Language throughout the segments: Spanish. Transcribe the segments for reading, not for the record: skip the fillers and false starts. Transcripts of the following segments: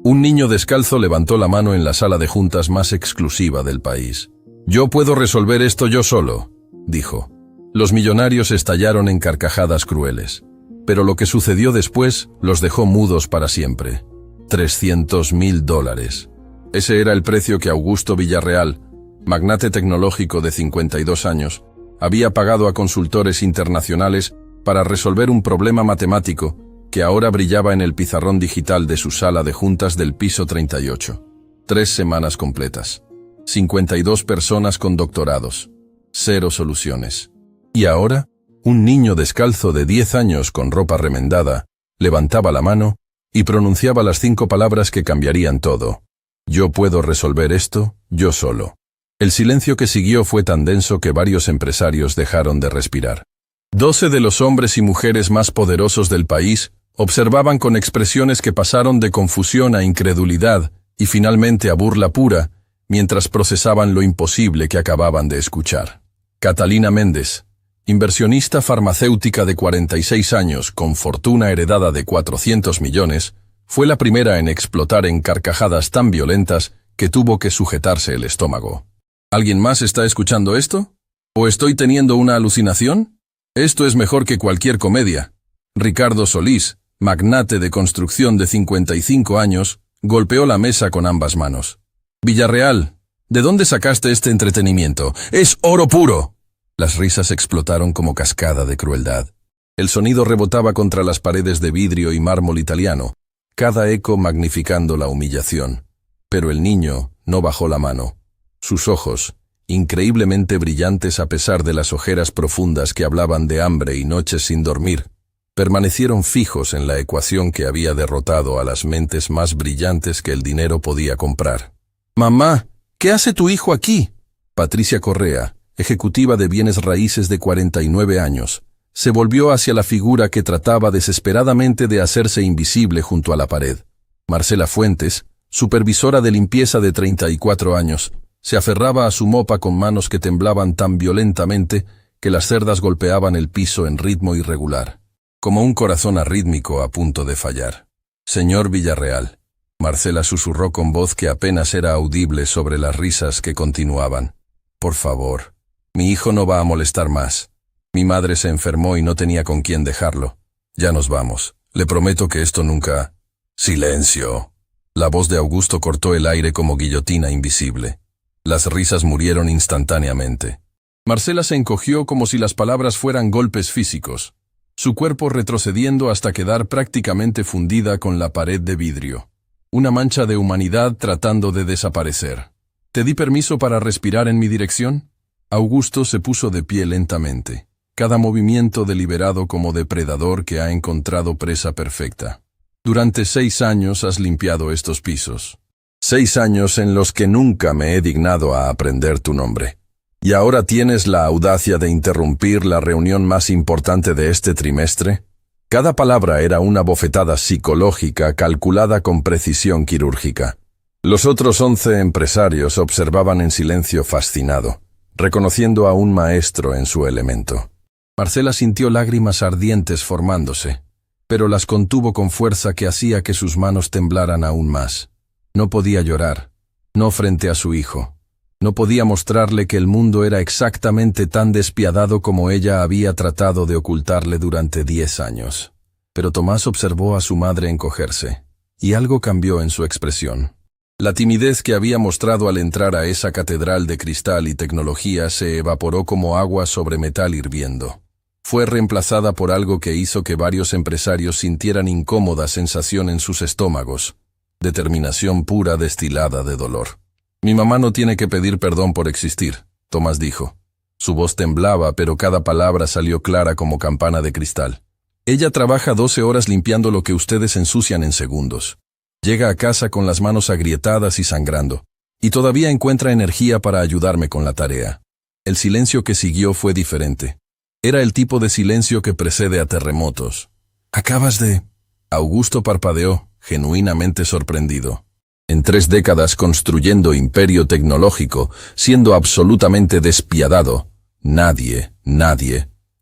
Un niño descalzo levantó la mano en la sala de juntas más exclusiva del país. «Yo puedo resolver esto yo solo», dijo. Los millonarios estallaron en carcajadas crueles. Pero lo que sucedió después los dejó mudos para siempre. $300.000. Ese era el precio que Augusto Villarreal, magnate tecnológico de 52 años, había pagado a consultores internacionales para resolver un problema matemático que ahora brillaba en el pizarrón digital de su sala de juntas del piso 38. 3 semanas completas. 52 personas con doctorados. 0 soluciones. Y ahora, un niño descalzo de 10 años con ropa remendada levantaba la mano y pronunciaba las 5 palabras que cambiarían todo. «Yo puedo resolver esto, yo solo». El silencio que siguió fue tan denso que varios empresarios dejaron de respirar. 12 de los hombres y mujeres más poderosos del país observaban con expresiones que pasaron de confusión a incredulidad y finalmente a burla pura, mientras procesaban lo imposible que acababan de escuchar. Catalina Méndez, inversionista farmacéutica de 46 años con fortuna heredada de 400 millones, fue la primera en explotar en carcajadas tan violentas que tuvo que sujetarse el estómago. ¿Alguien más está escuchando esto? ¿O estoy teniendo una alucinación? Esto es mejor que cualquier comedia. Ricardo Solís, magnate de construcción de 55 años, golpeó la mesa con ambas manos. «Villarreal, ¿de dónde sacaste este entretenimiento? ¡Es oro puro!». Las risas explotaron como cascada de crueldad. El sonido rebotaba contra las paredes de vidrio y mármol italiano, cada eco magnificando la humillación. Pero el niño no bajó la mano. Sus ojos, increíblemente brillantes a pesar de las ojeras profundas que hablaban de hambre y noches sin dormir, permanecieron fijos en la ecuación que había derrotado a las mentes más brillantes que el dinero podía comprar. «Mamá, ¿qué hace tu hijo aquí?». Patricia Correa, ejecutiva de bienes raíces de 49 años, se volvió hacia la figura que trataba desesperadamente de hacerse invisible junto a la pared. Marcela Fuentes, supervisora de limpieza de 34 años, se aferraba a su mopa con manos que temblaban tan violentamente que las cerdas golpeaban el piso en ritmo irregular, como un corazón arrítmico a punto de fallar. «Señor Villarreal», Marcela susurró con voz que apenas era audible sobre las risas que continuaban. «Por favor, mi hijo no va a molestar más. Mi madre se enfermó y no tenía con quién dejarlo. Ya nos vamos. Le prometo que esto nunca...». «¡Silencio!». La voz de Augusto cortó el aire como guillotina invisible. Las risas murieron instantáneamente. Marcela se encogió como si las palabras fueran golpes físicos, su cuerpo retrocediendo hasta quedar prácticamente fundida con la pared de vidrio. Una mancha de humanidad tratando de desaparecer. «¿Te di permiso para respirar en mi dirección?». Augusto se puso de pie lentamente, cada movimiento deliberado como depredador que ha encontrado presa perfecta. «Durante 6 años has limpiado estos pisos. 6 años en los que nunca me he dignado a aprender tu nombre. ¿Y ahora tienes la audacia de interrumpir la reunión más importante de este trimestre?». Cada palabra era una bofetada psicológica calculada con precisión quirúrgica. Los otros 11 empresarios observaban en silencio fascinado, reconociendo a un maestro en su elemento. Marcela sintió lágrimas ardientes formándose, pero las contuvo con fuerza que hacía que sus manos temblaran aún más. No podía llorar, no frente a su hijo. No podía mostrarle que el mundo era exactamente tan despiadado como ella había tratado de ocultarle durante 10 años. Pero Tomás observó a su madre encogerse, y algo cambió en su expresión. La timidez que había mostrado al entrar a esa catedral de cristal y tecnología se evaporó como agua sobre metal hirviendo. Fue reemplazada por algo que hizo que varios empresarios sintieran incómoda sensación en sus estómagos. Determinación pura destilada de dolor. «Mi mamá no tiene que pedir perdón por existir», Tomás dijo. Su voz temblaba, pero cada palabra salió clara como campana de cristal. «Ella trabaja 12 horas limpiando lo que ustedes ensucian en segundos. Llega a casa con las manos agrietadas y sangrando, y todavía encuentra energía para ayudarme con la tarea». El silencio que siguió fue diferente. Era el tipo de silencio que precede a terremotos. «Acabas de...». Augusto parpadeó, genuinamente sorprendido. En 3 décadas construyendo imperio tecnológico, siendo absolutamente despiadado, nadie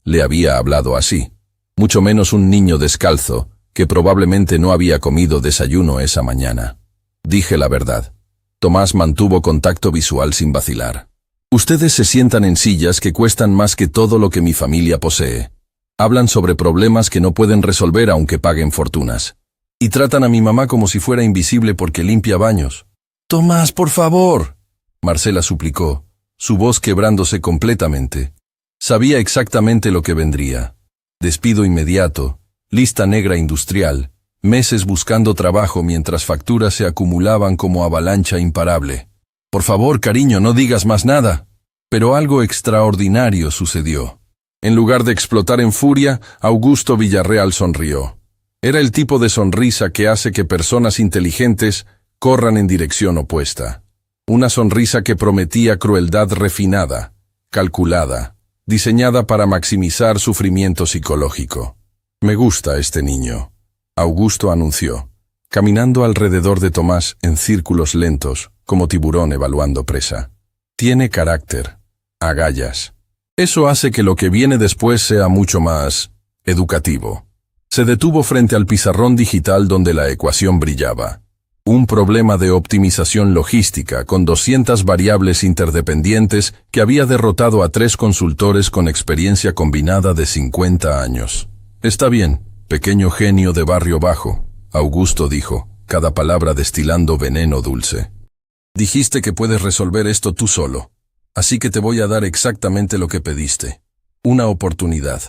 le había hablado así. Mucho menos un niño descalzo, que probablemente no había comido desayuno esa mañana. Dije la verdad. Tomás mantuvo contacto visual sin vacilar. Ustedes se sientan en sillas que cuestan más que todo lo que mi familia posee. Hablan sobre problemas que no pueden resolver aunque paguen fortunas. Y tratan a mi mamá como si fuera invisible porque limpia baños. «Tomás, por favor», Marcela suplicó, su voz quebrándose completamente. Sabía exactamente lo que vendría. Despido inmediato, lista negra industrial, meses buscando trabajo mientras facturas se acumulaban como avalancha imparable. «Por favor, cariño, no digas más nada». Pero algo extraordinario sucedió. En lugar de explotar en furia, Augusto Villarreal sonrió. Era el tipo de sonrisa que hace que personas inteligentes corran en dirección opuesta. Una sonrisa que prometía crueldad refinada, calculada, diseñada para maximizar sufrimiento psicológico. «Me gusta este niño», Augusto anunció, caminando alrededor de Tomás en círculos lentos, como tiburón evaluando presa. «Tiene carácter, agallas. Eso hace que lo que viene después sea mucho más educativo». Se detuvo frente al pizarrón digital donde la ecuación brillaba. Un problema de optimización logística con 200 variables interdependientes que había derrotado a 3 consultores con experiencia combinada de 50 años. «Está bien, pequeño genio de barrio bajo», Augusto dijo, cada palabra destilando veneno dulce. «Dijiste que puedes resolver esto tú solo. Así que te voy a dar exactamente lo que pediste. Una oportunidad».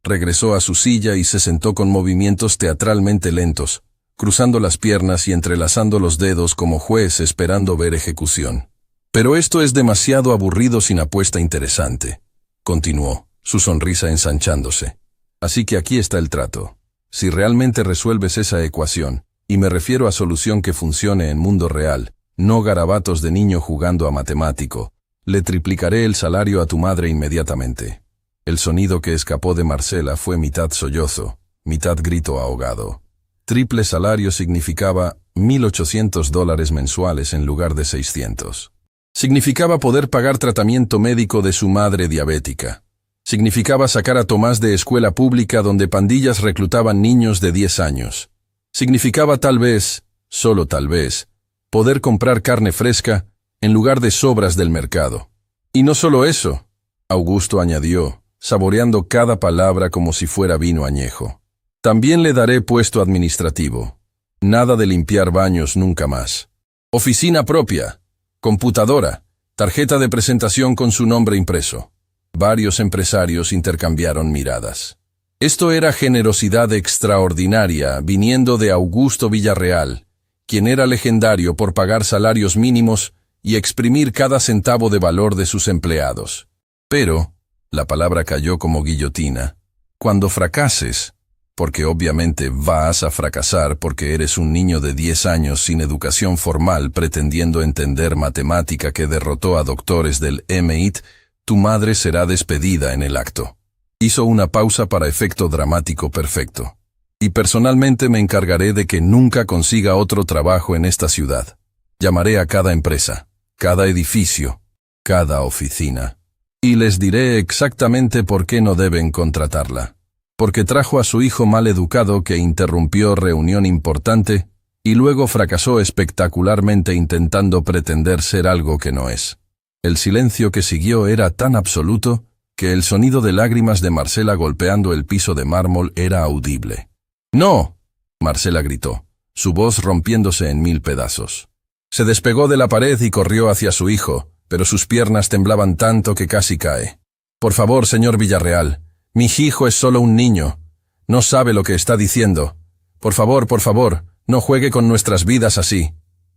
Regresó a su silla y se sentó con movimientos teatralmente lentos, cruzando las piernas y entrelazando los dedos como juez esperando ver ejecución. «Pero esto es demasiado aburrido sin apuesta interesante», continuó, su sonrisa ensanchándose. «Así que aquí está el trato. Si realmente resuelves esa ecuación, y me refiero a solución que funcione en mundo real, no garabatos de niño jugando a matemático, le triplicaré el salario a tu madre inmediatamente». El sonido que escapó de Marcela fue mitad sollozo, mitad grito ahogado. Triple salario significaba $1,800 mensuales en lugar de 600. Significaba poder pagar tratamiento médico de su madre diabética. Significaba sacar a Tomás de escuela pública donde pandillas reclutaban niños de 10 años. Significaba tal vez, solo tal vez, poder comprar carne fresca en lugar de sobras del mercado. Y no solo eso, Augusto añadió, saboreando cada palabra como si fuera vino añejo. «También le daré puesto administrativo. Nada de limpiar baños nunca más. Oficina propia, computadora, tarjeta de presentación con su nombre impreso». Varios empresarios intercambiaron miradas. Esto era generosidad extraordinaria viniendo de Augusto Villarreal, quien era legendario por pagar salarios mínimos y exprimir cada centavo de valor de sus empleados. Pero la palabra cayó como guillotina. «Cuando fracases, porque obviamente vas a fracasar porque eres un niño de 10 años sin educación formal pretendiendo entender matemática que derrotó a doctores del MIT, tu madre será despedida en el acto». Hizo una pausa para efecto dramático perfecto. «Y personalmente me encargaré de que nunca consiga otro trabajo en esta ciudad. Llamaré a cada empresa, cada edificio, cada oficina. Y les diré exactamente por qué no deben contratarla. Porque trajo a su hijo mal educado que interrumpió reunión importante y luego fracasó espectacularmente intentando pretender ser algo que no es». El silencio que siguió era tan absoluto que el sonido de lágrimas de Marcela golpeando el piso de mármol era audible. «¡No!», Marcela gritó, su voz rompiéndose en 1000 pedazos. Se despegó de la pared y corrió hacia su hijo, pero sus piernas temblaban tanto que casi cae. «Por favor, señor Villarreal, mi hijo es solo un niño. No sabe lo que está diciendo. Por favor, no juegue con nuestras vidas así».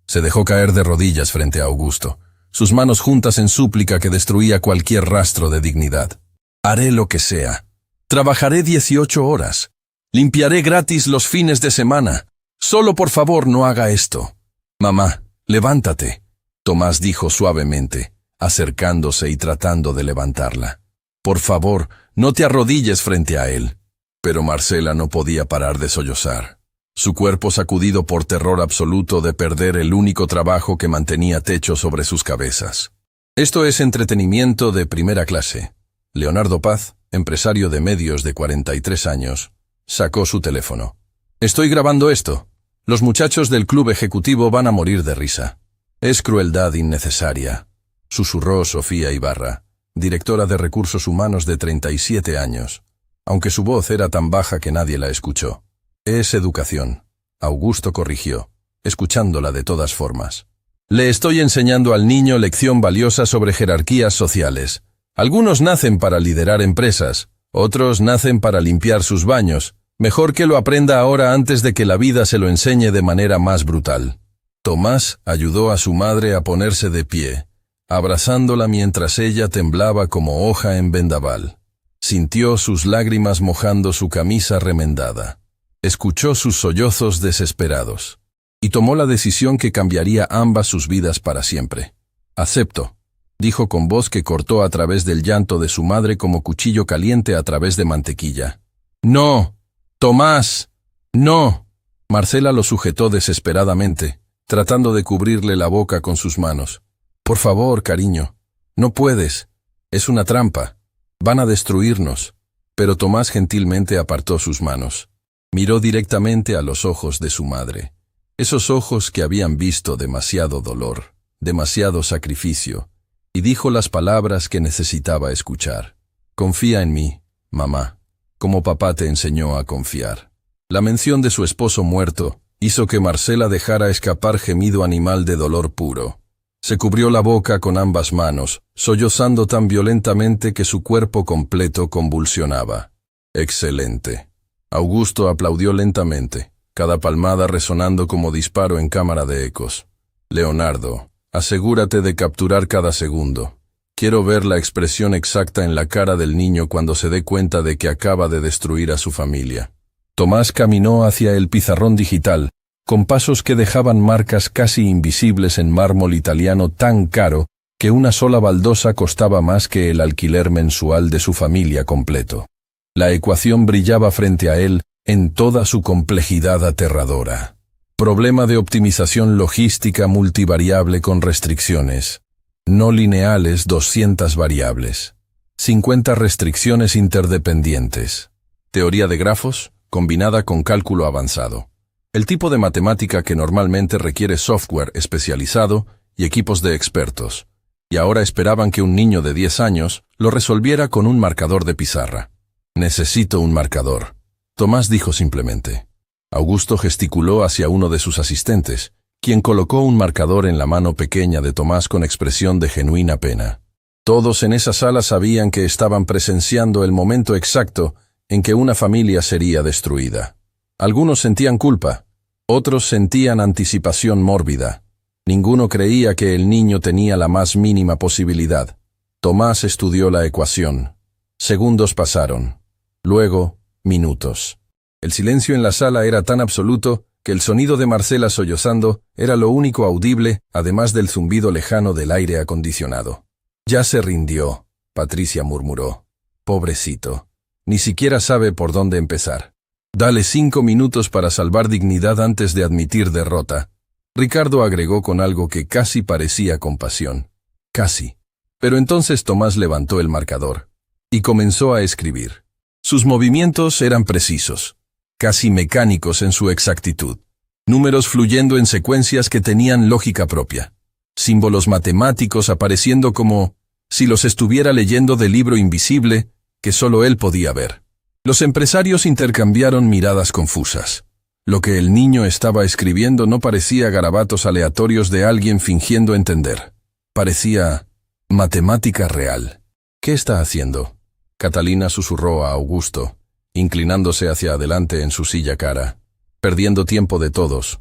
Se dejó caer de rodillas frente a Augusto, sus manos juntas en súplica que destruía cualquier rastro de dignidad. «Haré lo que sea. Trabajaré 18 horas. Limpiaré gratis los fines de semana. Solo por favor no haga esto». «Mamá, levántate», Tomás dijo suavemente, acercándose y tratando de levantarla. «Por favor, no te arrodilles frente a él». Pero Marcela no podía parar de sollozar. Su cuerpo sacudido por terror absoluto de perder el único trabajo que mantenía techo sobre sus cabezas. Esto es entretenimiento de primera clase. Leonardo Paz, empresario de medios de 43 años, sacó su teléfono. «Estoy grabando esto. Los muchachos del club ejecutivo van a morir de risa. Es crueldad innecesaria, susurró Sofía Ibarra, directora de Recursos Humanos de 37 años, aunque su voz era tan baja que nadie la escuchó. Es educación, Augusto corrigió, escuchándola de todas formas. Le estoy enseñando al niño lección valiosa sobre jerarquías sociales. Algunos nacen para liderar empresas, otros nacen para limpiar sus baños. Mejor que lo aprenda ahora antes de que la vida se lo enseñe de manera más brutal. Tomás ayudó a su madre a ponerse de pie, abrazándola mientras ella temblaba como hoja en vendaval. Sintió sus lágrimas mojando su camisa remendada. Escuchó sus sollozos desesperados. Y tomó la decisión que cambiaría ambas sus vidas para siempre. «Acepto», dijo con voz que cortó a través del llanto de su madre como cuchillo caliente a través de mantequilla. «¡No! ¡Tomás! ¡No!». Marcela lo sujetó desesperadamente, tratando de cubrirle la boca con sus manos. «Por favor, cariño, no puedes. Es una trampa. Van a destruirnos». Pero Tomás gentilmente apartó sus manos. Miró directamente a los ojos de su madre. Esos ojos que habían visto demasiado dolor, demasiado sacrificio, y dijo las palabras que necesitaba escuchar. «Confía en mí, mamá, como papá te enseñó a confiar». La mención de su esposo muerto hizo que Marcela dejara escapar gemido animal de dolor puro. Se cubrió la boca con ambas manos, sollozando tan violentamente que su cuerpo completo convulsionaba. «Excelente». Augusto aplaudió lentamente, cada palmada resonando como disparo en cámara de ecos. «Leonardo, asegúrate de capturar cada segundo. Quiero ver la expresión exacta en la cara del niño cuando se dé cuenta de que acaba de destruir a su familia». Tomás caminó hacia el pizarrón digital, con pasos que dejaban marcas casi invisibles en mármol italiano tan caro que una sola baldosa costaba más que el alquiler mensual de su familia completo. La ecuación brillaba frente a él en toda su complejidad aterradora. Problema de optimización logística multivariable con restricciones. No lineales 200 variables. 50 restricciones interdependientes. Teoría de grafos, combinada con cálculo avanzado. El tipo de matemática que normalmente requiere software especializado y equipos de expertos. Y ahora esperaban que un niño de 10 años lo resolviera con un marcador de pizarra. «Necesito un marcador», Tomás dijo simplemente. Augusto gesticuló hacia uno de sus asistentes, quien colocó un marcador en la mano pequeña de Tomás con expresión de genuina pena. Todos en esa sala sabían que estaban presenciando el momento exacto en que una familia sería destruida. Algunos sentían culpa, otros sentían anticipación mórbida. Ninguno creía que el niño tenía la más mínima posibilidad. Tomás estudió la ecuación. Segundos pasaron. Luego, minutos. El silencio en la sala era tan absoluto que el sonido de Marcela sollozando era lo único audible, además del zumbido lejano del aire acondicionado. «Ya se rindió», Patricia murmuró. «Pobrecito. Ni siquiera sabe por dónde empezar. Dale 5 minutos para salvar dignidad antes de admitir derrota». Ricardo agregó con algo que casi parecía compasión. «Casi». Pero entonces Tomás levantó el marcador y comenzó a escribir. Sus movimientos eran precisos, casi mecánicos en su exactitud. Números fluyendo en secuencias que tenían lógica propia. Símbolos matemáticos apareciendo como si los estuviera leyendo del libro invisible que solo él podía ver. Los empresarios intercambiaron miradas confusas. Lo que el niño estaba escribiendo no parecía garabatos aleatorios de alguien fingiendo entender. Parecía matemática real. «¿Qué está haciendo?», Catalina susurró a Augusto, inclinándose hacia adelante en su silla cara. «Perdiendo tiempo de todos»,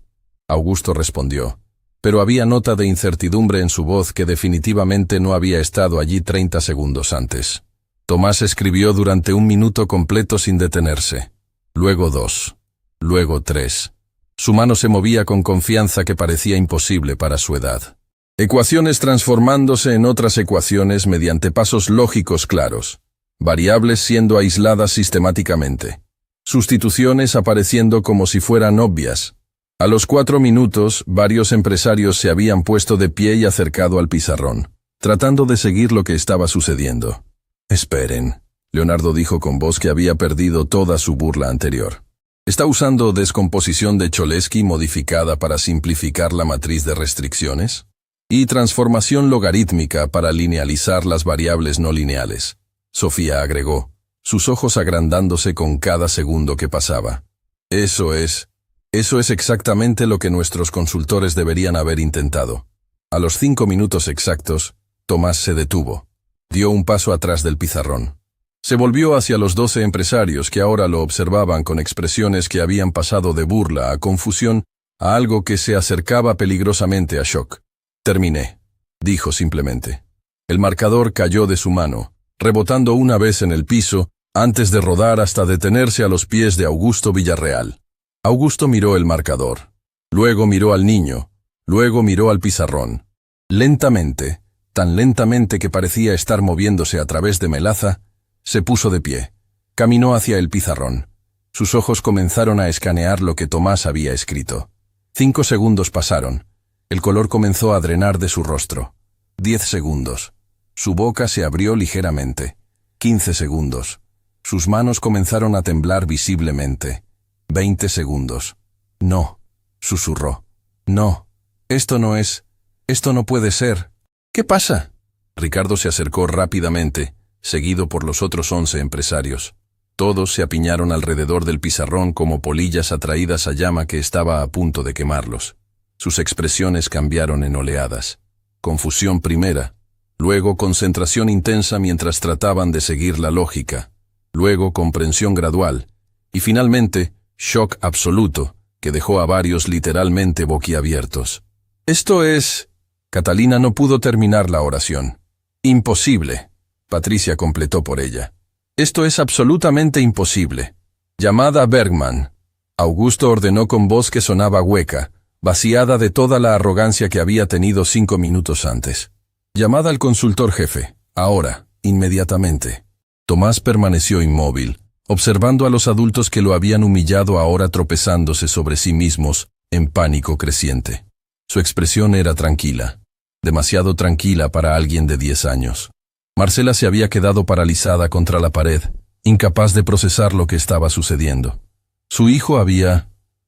Augusto respondió, pero había nota de incertidumbre en su voz que definitivamente no había estado allí 30 segundos antes. Tomás escribió durante 1 minuto completo sin detenerse. Luego 2. Luego 3. Su mano se movía con confianza que parecía imposible para su edad. Ecuaciones transformándose en otras ecuaciones mediante pasos lógicos claros. Variables siendo aisladas sistemáticamente. Sustituciones apareciendo como si fueran obvias. A los 4 minutos, varios empresarios se habían puesto de pie y acercado al pizarrón, tratando de seguir lo que estaba sucediendo. «Esperen», Leonardo dijo con voz que había perdido toda su burla anterior. ¿Está usando descomposición de Cholesky modificada para simplificar la matriz de restricciones? Y transformación logarítmica para linealizar las variables no lineales, Sofía agregó, sus ojos agrandándose con cada segundo que pasaba. Eso es exactamente lo que nuestros consultores deberían haber intentado. A los 5 minutos exactos, Tomás se detuvo. Dio un paso atrás del pizarrón. Se volvió hacia los 12 empresarios que ahora lo observaban con expresiones que habían pasado de burla a confusión a algo que se acercaba peligrosamente a shock. Terminé, dijo simplemente. El marcador cayó de su mano, rebotando una vez en el piso, antes de rodar hasta detenerse a los pies de Augusto Villarreal. Augusto miró el marcador. Luego miró al niño. Luego miró al pizarrón. Lentamente, tan lentamente que parecía estar moviéndose a través de melaza, se puso de pie. Caminó hacia el pizarrón. Sus ojos comenzaron a escanear lo que Tomás había escrito. 5 segundos pasaron. El color comenzó a drenar de su rostro. 10 segundos. Su boca se abrió ligeramente. 15 segundos. Sus manos comenzaron a temblar visiblemente. 20 segundos. No, susurró. No, esto no puede ser. ¿Qué pasa? Ricardo se acercó rápidamente, seguido por los otros 11 empresarios. Todos se apiñaron alrededor del pizarrón como polillas atraídas a llama que estaba a punto de quemarlos. Sus expresiones cambiaron en oleadas. Confusión primera, luego concentración intensa mientras trataban de seguir la lógica, luego comprensión gradual, y finalmente, shock absoluto, que dejó a varios literalmente boquiabiertos. Esto es... Catalina no pudo terminar la oración. Imposible. Patricia completó por ella. Esto es absolutamente imposible. Llamada Bergman. Augusto ordenó con voz que sonaba hueca, vaciada de toda la arrogancia que había tenido 5 minutos antes. Llamada al consultor jefe, ahora, inmediatamente. Tomás permaneció inmóvil, observando a los adultos que lo habían humillado ahora tropezándose sobre sí mismos, en pánico creciente. Su expresión era tranquila, demasiado tranquila para alguien de 10 años. Marcela se había quedado paralizada contra la pared, incapaz de procesar lo que estaba sucediendo. Su hijo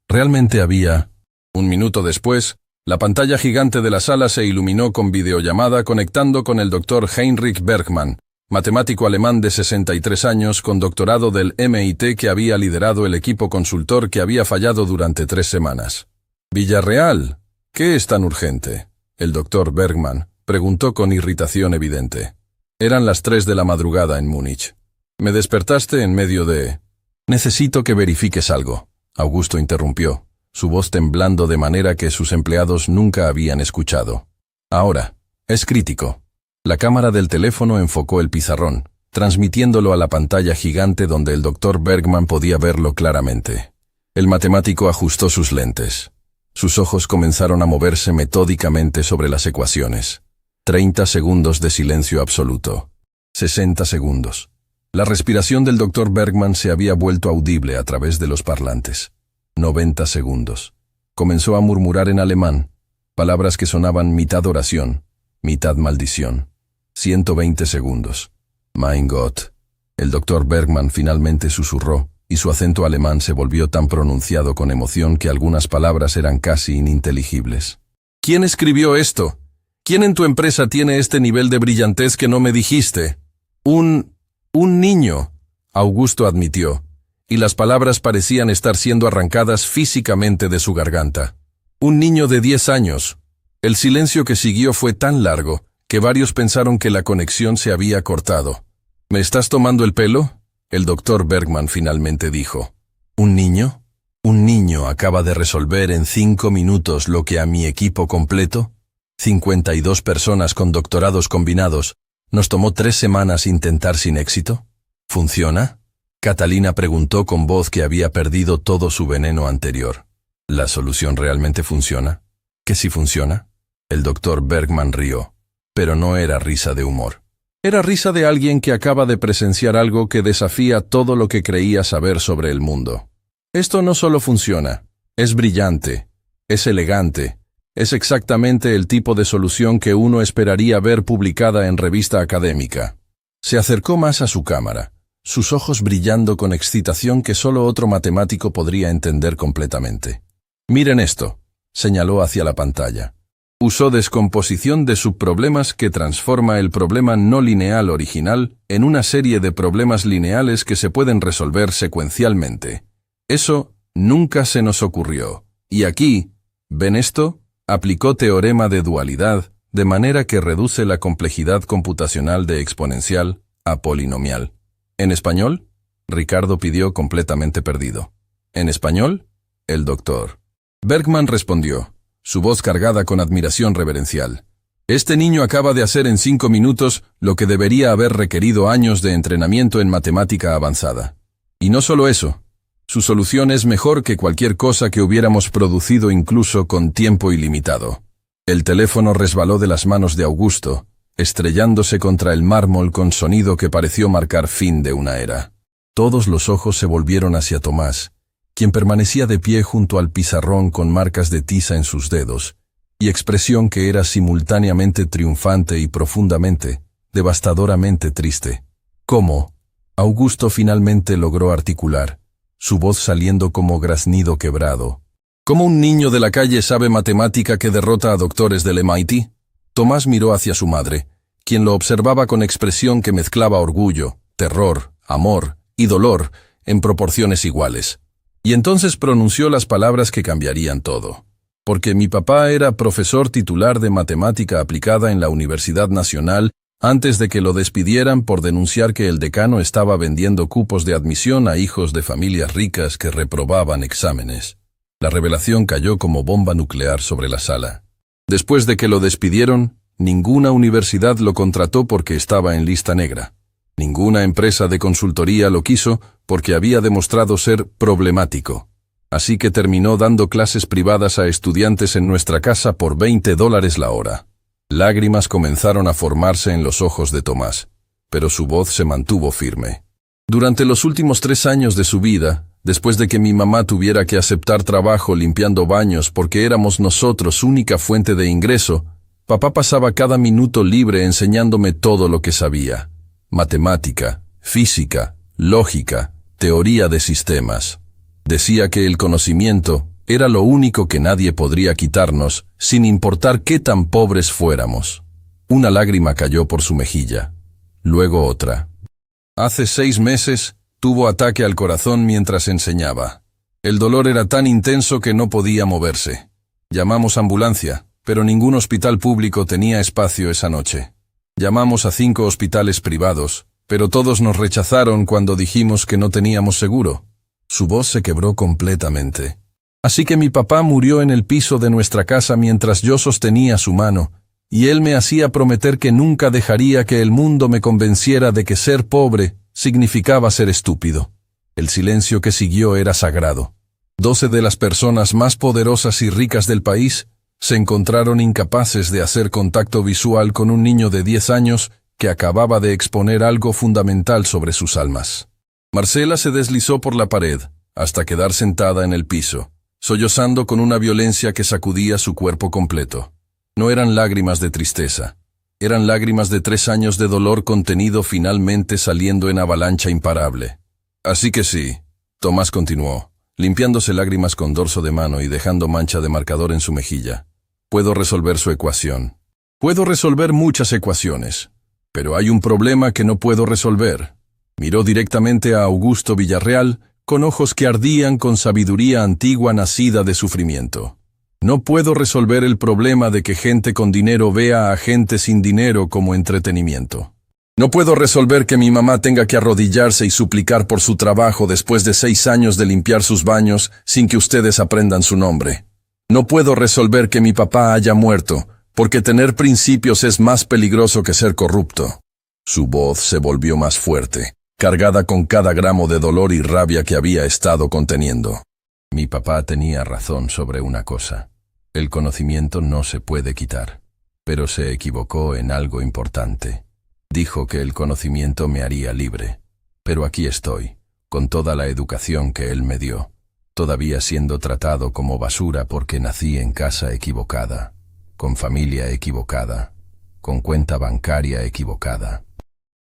realmente había... 1 minuto después, la pantalla gigante de la sala se iluminó con videollamada conectando con el Dr. Heinrich Bergman, matemático alemán de 63 años con doctorado del MIT que había liderado el equipo consultor que había fallado durante 3 semanas. «Villarreal, ¿qué es tan urgente?», el Dr. Bergman preguntó con irritación evidente. Eran las 3 de la madrugada en Múnich. «Me despertaste en medio de...». «Necesito que verifiques algo», Augusto interrumpió, su voz temblando de manera que sus empleados nunca habían escuchado. «Ahora, es crítico». La cámara del teléfono enfocó el pizarrón, transmitiéndolo a la pantalla gigante donde el Dr. Bergman podía verlo claramente. El matemático ajustó sus lentes. Sus ojos comenzaron a moverse metódicamente sobre las ecuaciones. 30 segundos de silencio absoluto. 60 segundos. La respiración del Dr. Bergman se había vuelto audible a través de los parlantes. 90 segundos. Comenzó a murmurar en alemán, palabras que sonaban mitad oración, mitad maldición. 120 segundos. Mein Gott. El Dr. Bergman finalmente susurró, y su acento alemán se volvió tan pronunciado con emoción que algunas palabras eran casi ininteligibles. ¿Quién escribió esto? ¿Quién en tu empresa tiene este nivel de brillantez que no me dijiste? Un niño, Augusto admitió, y las palabras parecían estar siendo arrancadas físicamente de su garganta. Un niño de 10 años. El silencio que siguió fue tan largo que varios pensaron que la conexión se había cortado. ¿Me estás tomando el pelo?, el Dr. Bergman finalmente dijo. ¿Un niño? ¿Un niño acaba de resolver en 5 minutos lo que a mi equipo completo? 52 personas con doctorados combinados. ¿Nos tomó 3 semanas intentar sin éxito? ¿Funciona?, Catalina preguntó con voz que había perdido todo su veneno anterior. ¿La solución realmente funciona? ¿Que sí funciona? El Dr. Bergman rió, pero no era risa de humor. Era risa de alguien que acaba de presenciar algo que desafía todo lo que creía saber sobre el mundo. Esto no solo funciona, es brillante, es elegante, es exactamente el tipo de solución que uno esperaría ver publicada en revista académica. Se acercó más a su cámara, sus ojos brillando con excitación que solo otro matemático podría entender completamente. «Miren esto», señaló hacia la pantalla. Usó descomposición de subproblemas que transforma el problema no lineal original en una serie de problemas lineales que se pueden resolver secuencialmente. Eso nunca se nos ocurrió. Y aquí, ¿ven esto? Aplicó teorema de dualidad, de manera que reduce la complejidad computacional de exponencial a polinomial. ¿En español? Ricardo pidió completamente perdido. ¿En español? El doctor. Bergman respondió, su voz cargada con admiración reverencial. Este niño acaba de hacer en 5 minutos lo que debería haber requerido años de entrenamiento en matemática avanzada. Y no solo eso, su solución es mejor que cualquier cosa que hubiéramos producido incluso con tiempo ilimitado. El teléfono resbaló de las manos de Augusto, estrellándose contra el mármol con sonido que pareció marcar fin de una era. Todos los ojos se volvieron hacia Tomás, quien permanecía de pie junto al pizarrón con marcas de tiza en sus dedos, y expresión que era simultáneamente triunfante y profundamente, devastadoramente triste. ¿Cómo? Augusto finalmente logró articular, su voz saliendo como graznido quebrado. ¿Cómo un niño de la calle sabe matemática que derrota a doctores del MIT? Tomás miró hacia su madre, quien lo observaba con expresión que mezclaba orgullo, terror, amor y dolor en proporciones iguales. Y entonces pronunció las palabras que cambiarían todo. Porque mi papá era profesor titular de matemática aplicada en la Universidad Nacional antes de que lo despidieran por denunciar que el decano estaba vendiendo cupos de admisión a hijos de familias ricas que reprobaban exámenes. La revelación cayó como bomba nuclear sobre la sala. Después de que lo despidieron, ninguna universidad lo contrató porque estaba en lista negra. Ninguna empresa de consultoría lo quiso porque había demostrado ser problemático. Así que terminó dando clases privadas a estudiantes en nuestra casa por $20 la hora. Lágrimas comenzaron a formarse en los ojos de Tomás, pero su voz se mantuvo firme. Durante los últimos 3 años de su vida, después de que mi mamá tuviera que aceptar trabajo limpiando baños porque éramos nosotros única fuente de ingreso, papá pasaba cada minuto libre enseñándome todo lo que sabía. Matemática, física, lógica, teoría de sistemas. Decía que el conocimiento era lo único que nadie podría quitarnos, sin importar qué tan pobres fuéramos. Una lágrima cayó por su mejilla, luego otra. Hace 6 meses, tuvo ataque al corazón mientras enseñaba. El dolor era tan intenso que no podía moverse. Llamamos ambulancia, pero ningún hospital público tenía espacio esa noche. Llamamos a 5 hospitales privados, pero todos nos rechazaron cuando dijimos que no teníamos seguro. Su voz se quebró completamente. Así que mi papá murió en el piso de nuestra casa mientras yo sostenía su mano, y él me hacía prometer que nunca dejaría que el mundo me convenciera de que ser pobre significaba ser estúpido. El silencio que siguió era sagrado. 12 de las personas más poderosas y ricas del país se encontraron incapaces de hacer contacto visual con un niño de 10 años que acababa de exponer algo fundamental sobre sus almas. Marcela se deslizó por la pared, hasta quedar sentada en el piso, sollozando con una violencia que sacudía su cuerpo completo. No eran lágrimas de tristeza, eran lágrimas de 3 años de dolor contenido finalmente saliendo en avalancha imparable. Así que sí, Tomás continuó, limpiándose lágrimas con dorso de mano y dejando mancha de marcador en su mejilla. Puedo resolver su ecuación. Puedo resolver muchas ecuaciones, pero hay un problema que no puedo resolver. Miró directamente a Augusto Villarreal con ojos que ardían con sabiduría antigua nacida de sufrimiento. No puedo resolver el problema de que gente con dinero vea a gente sin dinero como entretenimiento. No puedo resolver que mi mamá tenga que arrodillarse y suplicar por su trabajo después de 6 años de limpiar sus baños sin que ustedes aprendan su nombre. No puedo resolver que mi papá haya muerto, porque tener principios es más peligroso que ser corrupto. Su voz se volvió más fuerte, cargada con cada gramo de dolor y rabia que había estado conteniendo. Mi papá tenía razón sobre una cosa. El conocimiento no se puede quitar, pero se equivocó en algo importante. Dijo que el conocimiento me haría libre, pero aquí estoy, con toda la educación que él me dio, todavía siendo tratado como basura porque nací en casa equivocada, con familia equivocada, con cuenta bancaria equivocada.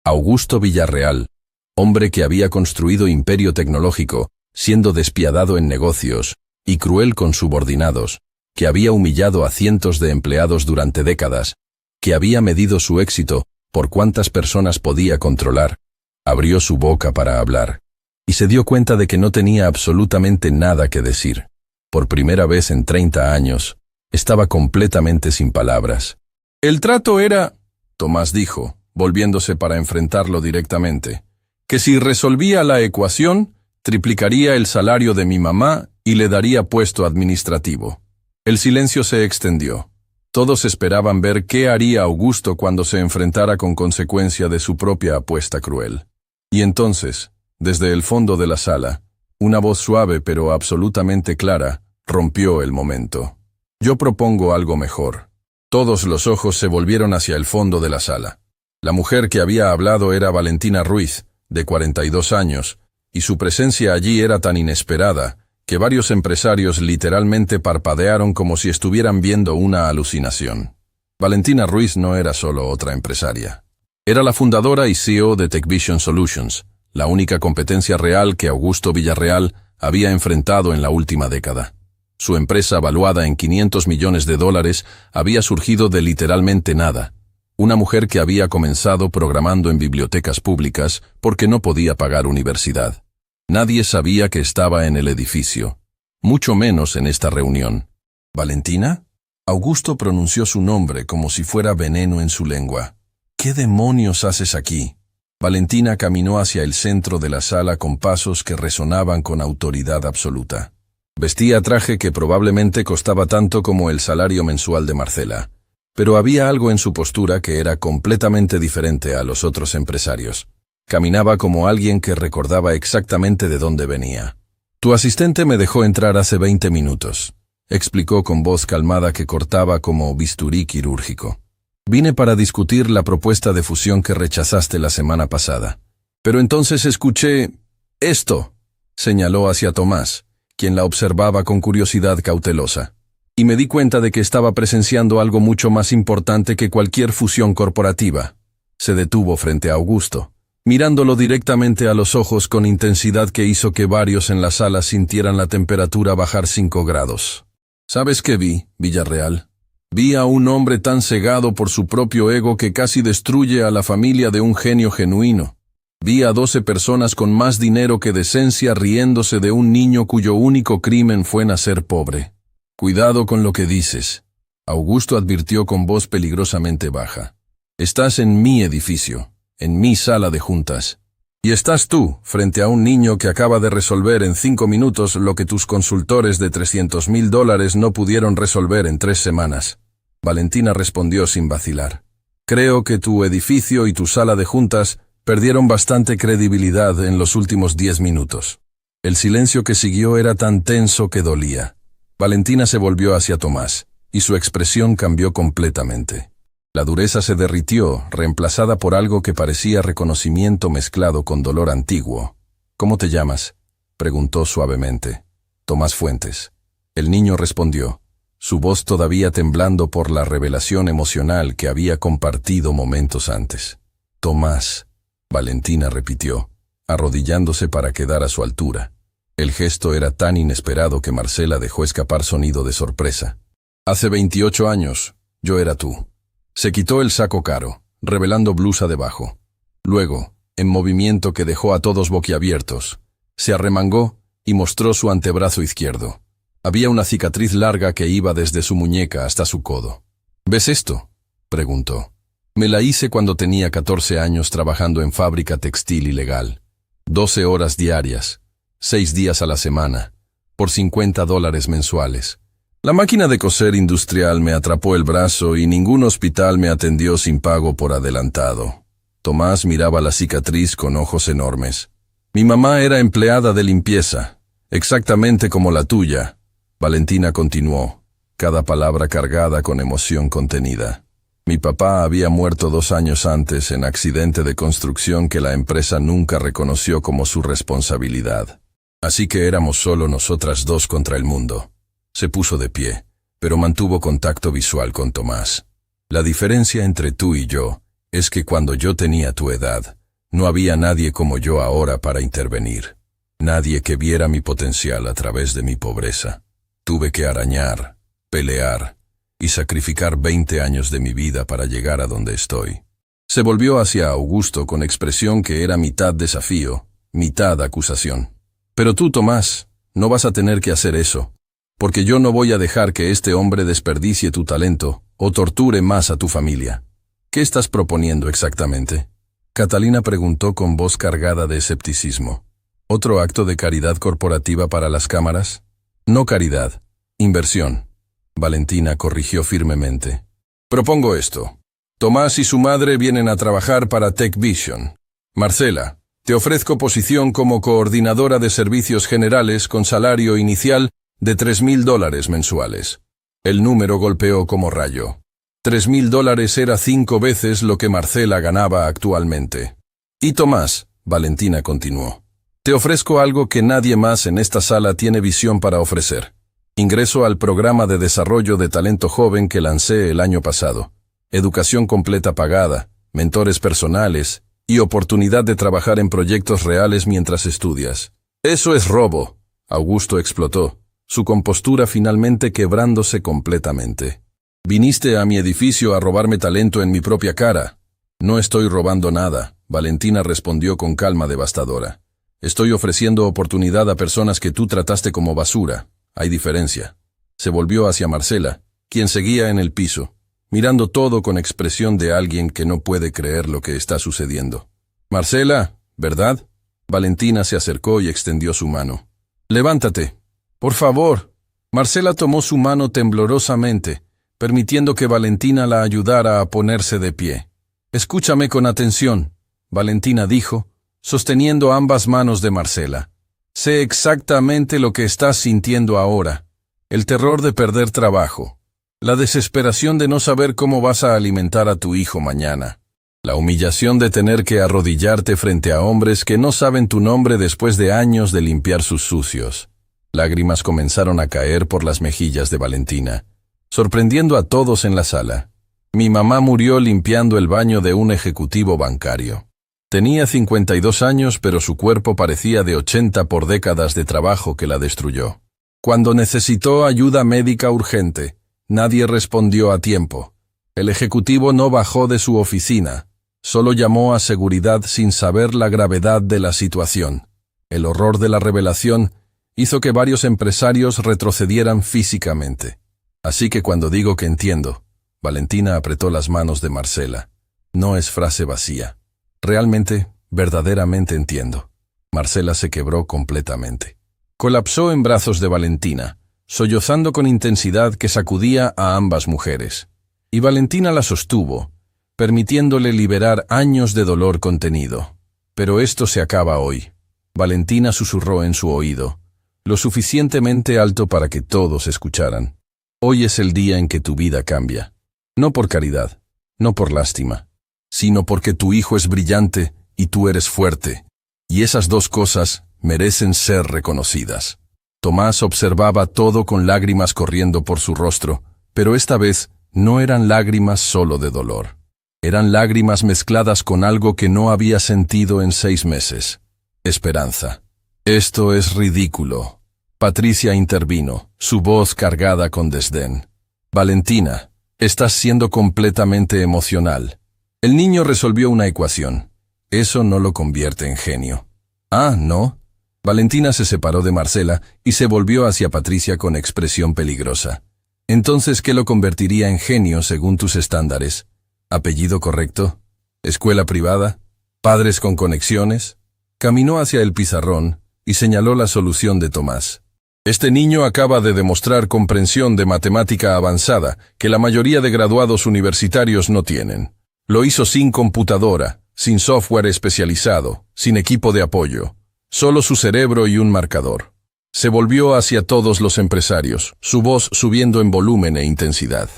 Augusto Villarreal Hombre que había construido imperio tecnológico, siendo despiadado en negocios y cruel con subordinados, que había humillado a cientos de empleados durante décadas, que había medido su éxito por cuántas personas podía controlar, abrió su boca para hablar, y se dio cuenta de que no tenía absolutamente nada que decir. Por primera vez en 30 años, estaba completamente sin palabras. El trato era, Tomás dijo, volviéndose para enfrentarlo directamente, que si resolvía la ecuación, triplicaría el salario de mi mamá y le daría puesto administrativo. El silencio se extendió. Todos esperaban ver qué haría Augusto cuando se enfrentara con consecuencia de su propia apuesta cruel. Y entonces, desde el fondo de la sala, una voz suave pero absolutamente clara rompió el momento. Yo propongo algo mejor. Todos los ojos se volvieron hacia el fondo de la sala. La mujer que había hablado era Valentina Ruiz, de 42 años, y su presencia allí era tan inesperada que varios empresarios literalmente parpadearon como si estuvieran viendo una alucinación. Valentina Ruiz no era solo otra empresaria. Era la fundadora y CEO de TechVision Solutions, la única competencia real que Augusto Villarreal había enfrentado en la última década. Su empresa, valuada en $500 millones, había surgido de literalmente nada. Una mujer que había comenzado programando en bibliotecas públicas porque no podía pagar universidad. Nadie sabía que estaba en el edificio, mucho menos en esta reunión. ¿Valentina? Augusto pronunció su nombre como si fuera veneno en su lengua. ¿Qué demonios haces aquí? Valentina caminó hacia el centro de la sala con pasos que resonaban con autoridad absoluta. Vestía traje que probablemente costaba tanto como el salario mensual de Marcela, pero había algo en su postura que era completamente diferente a los otros empresarios. Caminaba como alguien que recordaba exactamente de dónde venía. Tu asistente me dejó entrar hace 20 minutos, explicó con voz calmada que cortaba como bisturí quirúrgico. Vine para discutir la propuesta de fusión que rechazaste la semana pasada. Pero entonces escuché esto, señaló hacia Tomás, quien la observaba con curiosidad cautelosa. Y me di cuenta de que estaba presenciando algo mucho más importante que cualquier fusión corporativa. Se detuvo frente a Augusto, mirándolo directamente a los ojos con intensidad que hizo que varios en la sala sintieran la temperatura bajar 5 grados. ¿Sabes qué vi, Villarreal? Vi a un hombre tan cegado por su propio ego que casi destruye a la familia de un genio genuino. Vi a 12 personas con más dinero que decencia riéndose de un niño cuyo único crimen fue nacer pobre. Cuidado con lo que dices, Augusto advirtió con voz peligrosamente baja. Estás en mi edificio, en mi sala de juntas. Y estás tú, frente a un niño que acaba de resolver en 5 minutos lo que tus consultores de $300,000 no pudieron resolver en 3 semanas. Valentina respondió sin vacilar. Creo que tu edificio y tu sala de juntas perdieron bastante credibilidad en los últimos 10 minutos. El silencio que siguió era tan tenso que dolía. Valentina se volvió hacia Tomás, y su expresión cambió completamente. La dureza se derritió, reemplazada por algo que parecía reconocimiento mezclado con dolor antiguo. ¿Cómo te llamas?, preguntó suavemente. Tomás Fuentes. El niño respondió, su voz todavía temblando por la revelación emocional que había compartido momentos antes. Tomás, Valentina repitió, arrodillándose para quedar a su altura. El gesto era tan inesperado que Marcela dejó escapar sonido de sorpresa. Hace 28 años, yo era tú. Se quitó el saco caro, revelando blusa debajo. Luego, en movimiento que dejó a todos boquiabiertos, se arremangó y mostró su antebrazo izquierdo. Había una cicatriz larga que iba desde su muñeca hasta su codo. ¿Ves esto?, preguntó. Me la hice cuando tenía 14 años trabajando en fábrica textil ilegal. 12 horas diarias, 6 días a la semana, por $50 mensuales. La máquina de coser industrial me atrapó el brazo y ningún hospital me atendió sin pago por adelantado. Tomás miraba la cicatriz con ojos enormes. Mi mamá era empleada de limpieza, exactamente como la tuya. Valentina continuó, cada palabra cargada con emoción contenida. Mi papá había muerto 2 años antes en accidente de construcción que la empresa nunca reconoció como su responsabilidad. Así que éramos solo nosotras dos contra el mundo. Se puso de pie, pero mantuvo contacto visual con Tomás. La diferencia entre tú y yo es que cuando yo tenía tu edad, No había nadie como yo ahora para intervenir. Nadie que viera mi potencial a través de mi pobreza. Tuve que arañar, pelear y sacrificar 20 años de mi vida para llegar a donde estoy. Se volvió hacia Augusto con expresión que era mitad desafío, mitad acusación. Pero tú, Tomás, no vas a tener que hacer eso, porque yo no voy a dejar que este hombre desperdicie tu talento o torture más a tu familia. ¿Qué estás proponiendo exactamente? Catalina preguntó con voz cargada de escepticismo. ¿Otro acto de caridad corporativa para las cámaras? No caridad, inversión. Valentina corrigió firmemente. Propongo esto. Tomás y su madre vienen a trabajar para Tech Vision. Marcela, te ofrezco posición como coordinadora de servicios generales con salario inicial de $3,000 mensuales. El número golpeó como rayo. $3,000 era 5 veces lo que Marcela ganaba actualmente. Y Tomás, Valentina continuó, te ofrezco algo que nadie más en esta sala tiene visión para ofrecer. Ingreso al programa de desarrollo de talento joven que lancé el año pasado. Educación completa pagada, mentores personales y oportunidad de trabajar en proyectos reales mientras estudias. Eso es robo. Augusto explotó, su compostura finalmente quebrándose completamente. Viniste a mi edificio a robarme talento en mi propia cara. No estoy robando nada, Valentina respondió con calma devastadora. Estoy ofreciendo oportunidad a personas que tú trataste como basura. Hay diferencia. Se volvió hacia Marcela, quien seguía en el piso, mirando todo con expresión de alguien que no puede creer lo que está sucediendo. Marcela, ¿verdad? Valentina se acercó y extendió su mano. Levántate. Por favor. Marcela tomó su mano temblorosamente, permitiendo que Valentina la ayudara a ponerse de pie. Escúchame con atención, Valentina dijo, sosteniendo ambas manos de Marcela. Sé exactamente lo que estás sintiendo ahora. El terror de perder trabajo. La desesperación de no saber cómo vas a alimentar a tu hijo mañana. La humillación de tener que arrodillarte frente a hombres que no saben tu nombre después de años de limpiar sus sucios. Lágrimas comenzaron a caer por las mejillas de Valentina, sorprendiendo a todos en la sala. Mi mamá murió limpiando el baño de un ejecutivo bancario. Tenía 52 años, pero su cuerpo parecía de 80 por décadas de trabajo que la destruyó. Cuando necesitó ayuda médica urgente, nadie respondió a tiempo. El ejecutivo no bajó de su oficina, solo llamó a seguridad sin saber la gravedad de la situación. El horror de la revelación hizo que varios empresarios retrocedieran físicamente. Así que cuando digo que entiendo, Valentina apretó las manos de Marcela. No es frase vacía. Realmente, verdaderamente entiendo. Marcela se quebró completamente. Colapsó en brazos de Valentina, sollozando con intensidad que sacudía a ambas mujeres. Y Valentina la sostuvo, permitiéndole liberar años de dolor contenido. Pero esto se acaba hoy. Valentina susurró en su oído, lo suficientemente alto para que todos escucharan. Hoy es el día en que tu vida cambia. No por caridad, no por lástima, sino porque tu hijo es brillante y tú eres fuerte. Y esas dos cosas merecen ser reconocidas. Tomás observaba todo con lágrimas corriendo por su rostro, pero esta vez no eran lágrimas solo de dolor. Eran lágrimas mezcladas con algo que no había sentido en 6 meses. Esperanza. Esto es ridículo. Patricia intervino, su voz cargada con desdén. Valentina, estás siendo completamente emocional. El niño resolvió una ecuación. Eso no lo convierte en genio. Ah, ¿no? Valentina se separó de Marcela y se volvió hacia Patricia con expresión peligrosa. Entonces, ¿qué lo convertiría en genio según tus estándares? ¿Apellido correcto? ¿Escuela privada? ¿Padres con conexiones? Caminó hacia el pizarrón y señaló la solución de Tomás. Este niño acaba de demostrar comprensión de matemática avanzada que la mayoría de graduados universitarios no tienen. Lo hizo sin computadora, sin software especializado, sin equipo de apoyo. Solo su cerebro y un marcador. Se volvió hacia todos los empresarios, su voz subiendo en volumen e intensidad.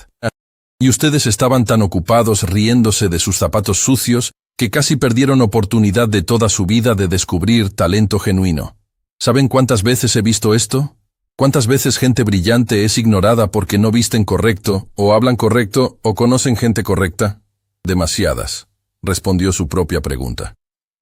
Y ustedes estaban tan ocupados riéndose de sus zapatos sucios que casi perdieron oportunidad de toda su vida de descubrir talento genuino. ¿Saben cuántas veces he visto esto? ¿Cuántas veces gente brillante es ignorada porque no visten correcto, o hablan correcto, o conocen gente correcta? Demasiadas, respondió su propia pregunta.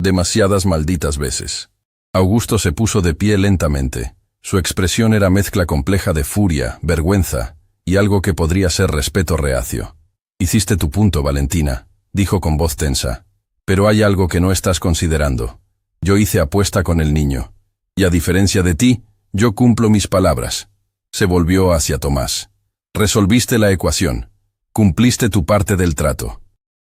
Demasiadas malditas veces. Augusto se puso de pie lentamente. Su expresión era mezcla compleja de furia, vergüenza y algo que podría ser respeto reacio. Hiciste tu punto, Valentina, dijo con voz tensa. Pero hay algo que no estás considerando. Yo hice apuesta con el niño. Y a diferencia de ti, yo cumplo mis palabras. Se volvió hacia Tomás. Resolviste la ecuación. Cumpliste tu parte del trato.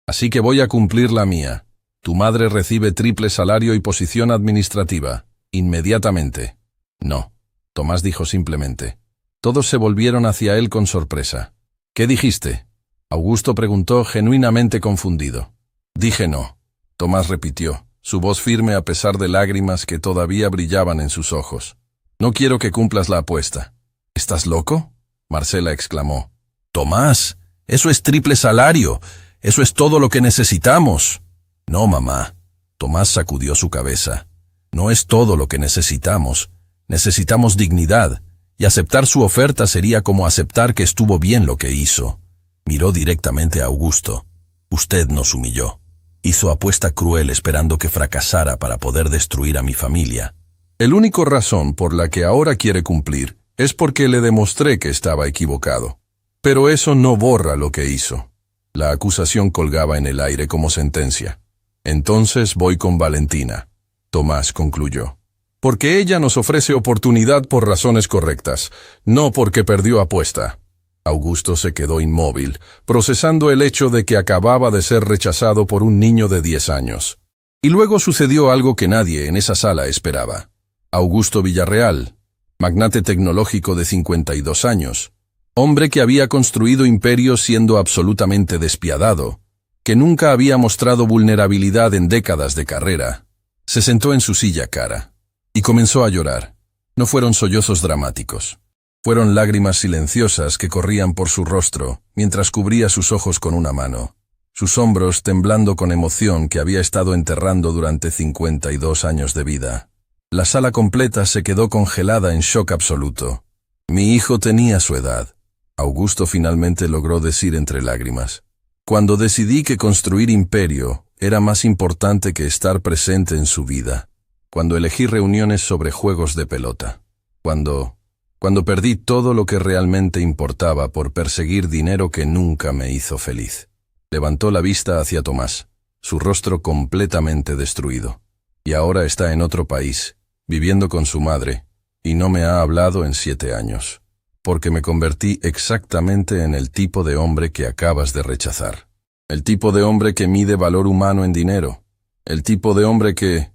Así que voy a cumplir la mía. Tu madre recibe triple salario y posición administrativa. Inmediatamente. No. Tomás dijo simplemente. Todos se volvieron hacia él con sorpresa. ¿Qué dijiste? Augusto preguntó genuinamente confundido. Dije no. Tomás repitió, su voz firme a pesar de lágrimas que todavía brillaban en sus ojos. No quiero que cumplas la apuesta. ¿Estás loco? Marcela exclamó. Tomás, eso es triple salario. Eso es todo lo que necesitamos. No, mamá. Tomás sacudió su cabeza. No es todo lo que necesitamos. Necesitamos dignidad, y aceptar su oferta sería como aceptar que estuvo bien lo que hizo. Miró directamente a Augusto. Usted nos humilló. Hizo apuesta cruel esperando que fracasara para poder destruir a mi familia. El único razón por la que ahora quiere cumplir es porque le demostré que estaba equivocado. Pero eso no borra lo que hizo. La acusación colgaba en el aire como sentencia. Entonces voy con Valentina. Tomás concluyó. Porque ella nos ofrece oportunidad por razones correctas, no porque perdió apuesta. Augusto se quedó inmóvil, procesando el hecho de que acababa de ser rechazado por un niño de 10 años. Y luego sucedió algo que nadie en esa sala esperaba. Augusto Villarreal, magnate tecnológico de 52 años, hombre que había construido imperios siendo absolutamente despiadado, que nunca había mostrado vulnerabilidad en décadas de carrera, se sentó en su silla cara y comenzó a llorar. No fueron sollozos dramáticos. Fueron lágrimas silenciosas que corrían por su rostro mientras cubría sus ojos con una mano, sus hombros temblando con emoción que había estado enterrando durante 52 años de vida. La sala completa se quedó congelada en shock absoluto. Mi hijo tenía su edad. Augusto finalmente logró decir entre lágrimas. Cuando decidí que construir imperio era más importante que estar presente en su vida. Cuando elegí reuniones sobre juegos de pelota. Cuando perdí todo lo que realmente importaba por perseguir dinero que nunca me hizo feliz. Levantó la vista hacia Tomás, su rostro completamente destruido. Y ahora está en otro país, viviendo con su madre, y no me ha hablado en 7 años. Porque me convertí exactamente en el tipo de hombre que acabas de rechazar. El tipo de hombre que mide valor humano en dinero. El tipo de hombre que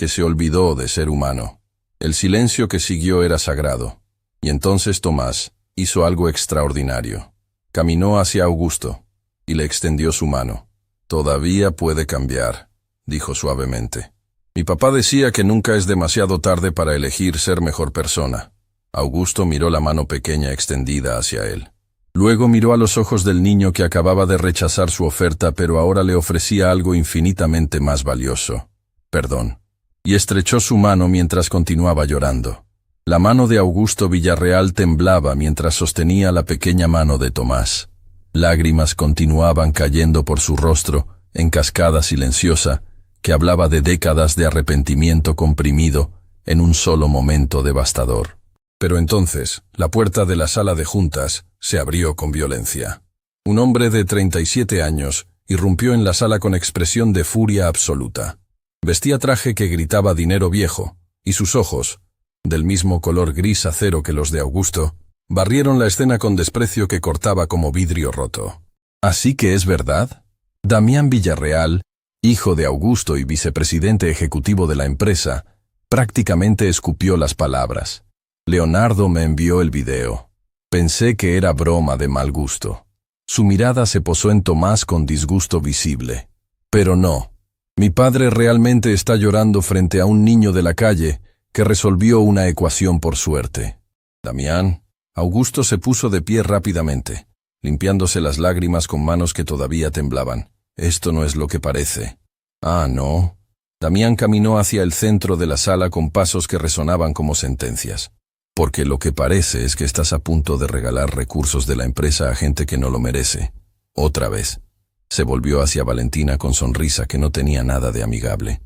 se olvidó de ser humano. El silencio que siguió era sagrado. Y entonces Tomás hizo algo extraordinario. Caminó hacia Augusto y le extendió su mano. Todavía puede cambiar, dijo suavemente. Mi papá decía que nunca es demasiado tarde para elegir ser mejor persona. Augusto miró la mano pequeña extendida hacia él. Luego miró a los ojos del niño que acababa de rechazar su oferta, pero ahora le ofrecía algo infinitamente más valioso. Perdón. Y estrechó su mano mientras continuaba llorando. La mano de Augusto Villarreal temblaba mientras sostenía la pequeña mano de Tomás. Lágrimas continuaban cayendo por su rostro, en cascada silenciosa, que hablaba de décadas de arrepentimiento comprimido en un solo momento devastador. Pero entonces, la puerta de la sala de juntas se abrió con violencia. Un hombre de 37 años irrumpió en la sala con expresión de furia absoluta. Vestía traje que gritaba dinero viejo, y sus ojos, del mismo color gris acero que los de Augusto, barrieron la escena con desprecio que cortaba como vidrio roto. ¿Así que es verdad? Damián Villarreal, hijo de Augusto y vicepresidente ejecutivo de la empresa, prácticamente escupió las palabras. Leonardo me envió el video. Pensé que era broma de mal gusto. Su mirada se posó en Tomás con disgusto visible. Pero no. Mi padre realmente está llorando frente a un niño de la calle que resolvió una ecuación por suerte. Damián. Augusto se puso de pie rápidamente, limpiándose las lágrimas con manos que todavía temblaban. Esto no es lo que parece. Ah, ¿no? Damián caminó hacia el centro de la sala con pasos que resonaban como sentencias. Porque lo que parece es que estás a punto de regalar recursos de la empresa a gente que no lo merece. Otra vez. Se volvió hacia Valentina con sonrisa que no tenía nada de amigable.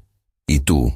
¿Y tú?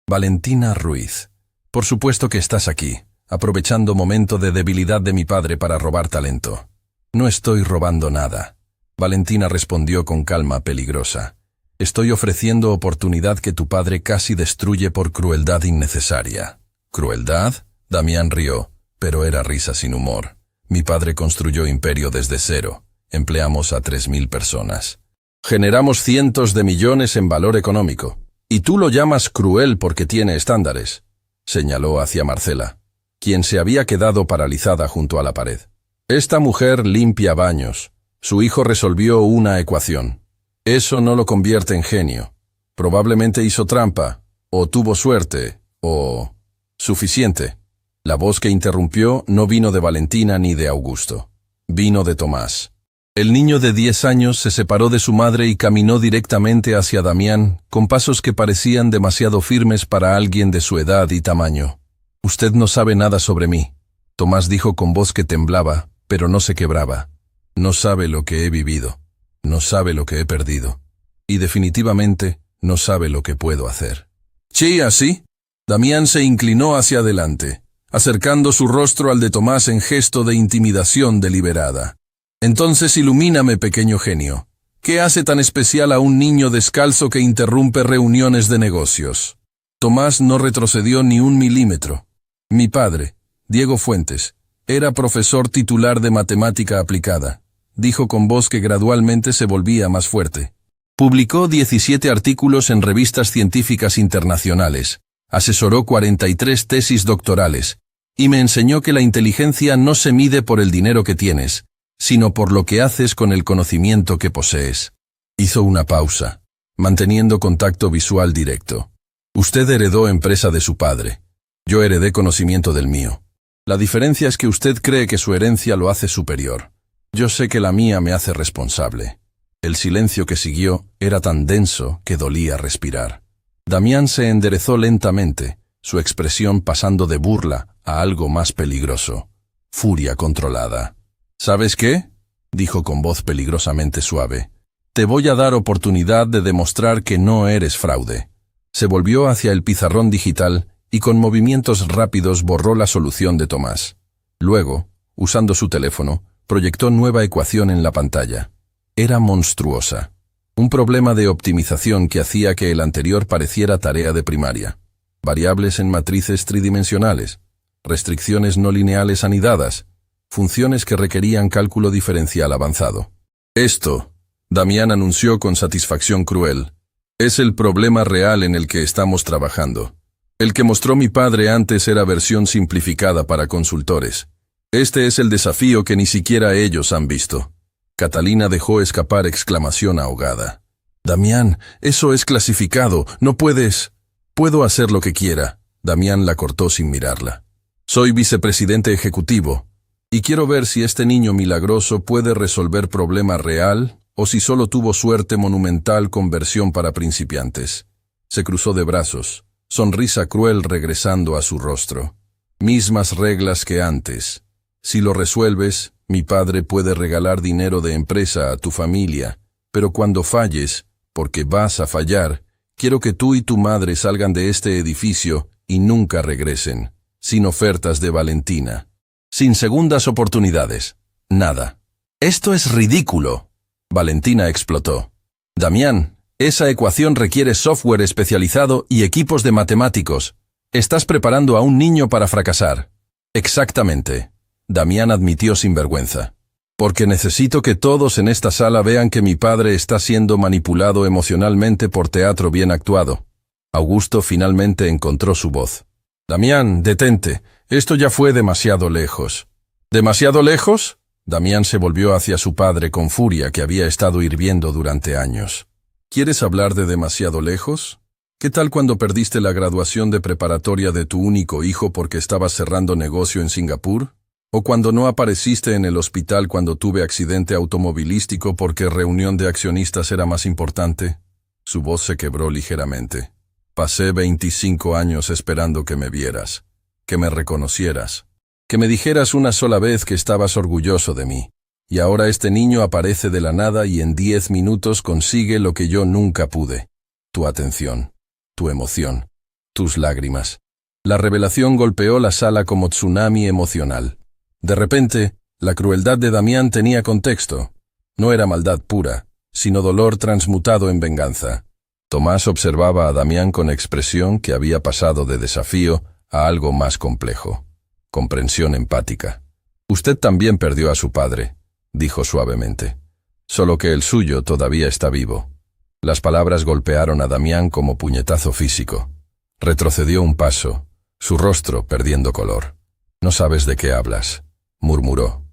Valentina Ruiz. Por supuesto que estás aquí, aprovechando momento de debilidad de mi padre para robar talento. No estoy robando nada. Valentina respondió con calma peligrosa. Estoy ofreciendo oportunidad que tu padre casi destruye por crueldad innecesaria. ¿Crueldad? Damián rió, pero era risa sin humor. Mi padre construyó imperio desde cero. Empleamos a 3.000 personas. Generamos cientos de millones en valor económico. Y tú lo llamas cruel porque tiene estándares, señaló hacia Marcela, quien se había quedado paralizada junto a la pared. Esta mujer limpia baños. Su hijo resolvió una ecuación. Eso no lo convierte en genio. Probablemente hizo trampa, o tuvo suerte, o... Suficiente. La voz que interrumpió no vino de Valentina ni de Augusto. Vino de Tomás. El niño de 10 años se separó de su madre y caminó directamente hacia Damián, con pasos que parecían demasiado firmes para alguien de su edad y tamaño. «Usted no sabe nada sobre mí», Tomás dijo con voz que temblaba, pero no se quebraba. «No sabe lo que he vivido, no sabe lo que he perdido, y definitivamente no sabe lo que puedo hacer». «Sí, así». Damián se inclinó hacia adelante, acercando su rostro al de Tomás en gesto de intimidación deliberada. «Entonces ilumíname, pequeño genio. ¿Qué hace tan especial a un niño descalzo que interrumpe reuniones de negocios?» Tomás no retrocedió ni un milímetro. «Mi padre, Diego Fuentes, era profesor titular de matemática aplicada», dijo con voz que gradualmente se volvía más fuerte. «Publicó 17 artículos en revistas científicas internacionales, asesoró 43 tesis doctorales, y me enseñó que la inteligencia no se mide por el dinero que tienes, sino por lo que haces con el conocimiento que posees». Hizo una pausa, manteniendo contacto visual directo. «Usted heredó empresa de su padre. Yo heredé conocimiento del mío. La diferencia es que usted cree que su herencia lo hace superior. Yo sé que la mía me hace responsable». El silencio que siguió era tan denso que dolía respirar. Damián se enderezó lentamente, su expresión pasando de burla a algo más peligroso. Furia controlada. «¿Sabes qué?», dijo con voz peligrosamente suave. «Te voy a dar oportunidad de demostrar que no eres fraude». Se volvió hacia el pizarrón digital y con movimientos rápidos borró la solución de Tomás. Luego, usando su teléfono, proyectó nueva ecuación en la pantalla. Era monstruosa. Un problema de optimización que hacía que el anterior pareciera tarea de primaria. Variables en matrices tridimensionales, restricciones no lineales anidadas, funciones que requerían cálculo diferencial avanzado. «Esto», Damián anunció con satisfacción cruel, «es el problema real en el que estamos trabajando. El que mostró mi padre antes era versión simplificada para consultores. Este es el desafío que ni siquiera ellos han visto». Catalina dejó escapar exclamación ahogada. «Damián, eso es clasificado, no puedes...» «Puedo hacer lo que quiera», Damián la cortó sin mirarla. «Soy vicepresidente ejecutivo. Y quiero ver si este niño milagroso puede resolver problema real o si solo tuvo suerte monumental con versión para principiantes». Se cruzó de brazos, sonrisa cruel regresando a su rostro. «Mismas reglas que antes. Si lo resuelves, mi padre puede regalar dinero de empresa a tu familia, pero cuando falles, porque vas a fallar, quiero que tú y tu madre salgan de este edificio y nunca regresen, sin ofertas de Valentina. Sin segundas oportunidades. Nada». «Esto es ridículo», Valentina explotó. «Damián, esa ecuación requiere software especializado y equipos de matemáticos. Estás preparando a un niño para fracasar». «Exactamente», Damián admitió sin vergüenza. «Porque necesito que todos en esta sala vean que mi padre está siendo manipulado emocionalmente por teatro bien actuado». Augusto finalmente encontró su voz. «Damián, detente. Esto ya fue demasiado lejos». «¿Demasiado lejos?». Damián se volvió hacia su padre con furia que había estado hirviendo durante años. «¿Quieres hablar de demasiado lejos? ¿Qué tal cuando perdiste la graduación de preparatoria de tu único hijo porque estabas cerrando negocio en Singapur? ¿O cuando no apareciste en el hospital cuando tuve accidente automovilístico porque reunión de accionistas era más importante?» Su voz se quebró ligeramente. «Pasé 25 años esperando que me vieras, que me reconocieras, que me dijeras una sola vez que estabas orgulloso de mí. Y ahora este niño aparece de la nada y en 10 minutos consigue lo que yo nunca pude. Tu atención. tu emoción, tus lágrimas. La revelación golpeó la sala como tsunami emocional. De repente, la crueldad de Damián tenía contexto. No era maldad pura, sino dolor transmutado en venganza. Tomás observaba a Damián con expresión que había pasado de desafío a algo más complejo. Comprensión empática. Usted también perdió a su padre, dijo suavemente. Solo que el suyo todavía está vivo. Las palabras golpearon a Damián como puñetazo físico. Retrocedió un paso, su rostro perdiendo color. No sabes de qué hablas, murmuró.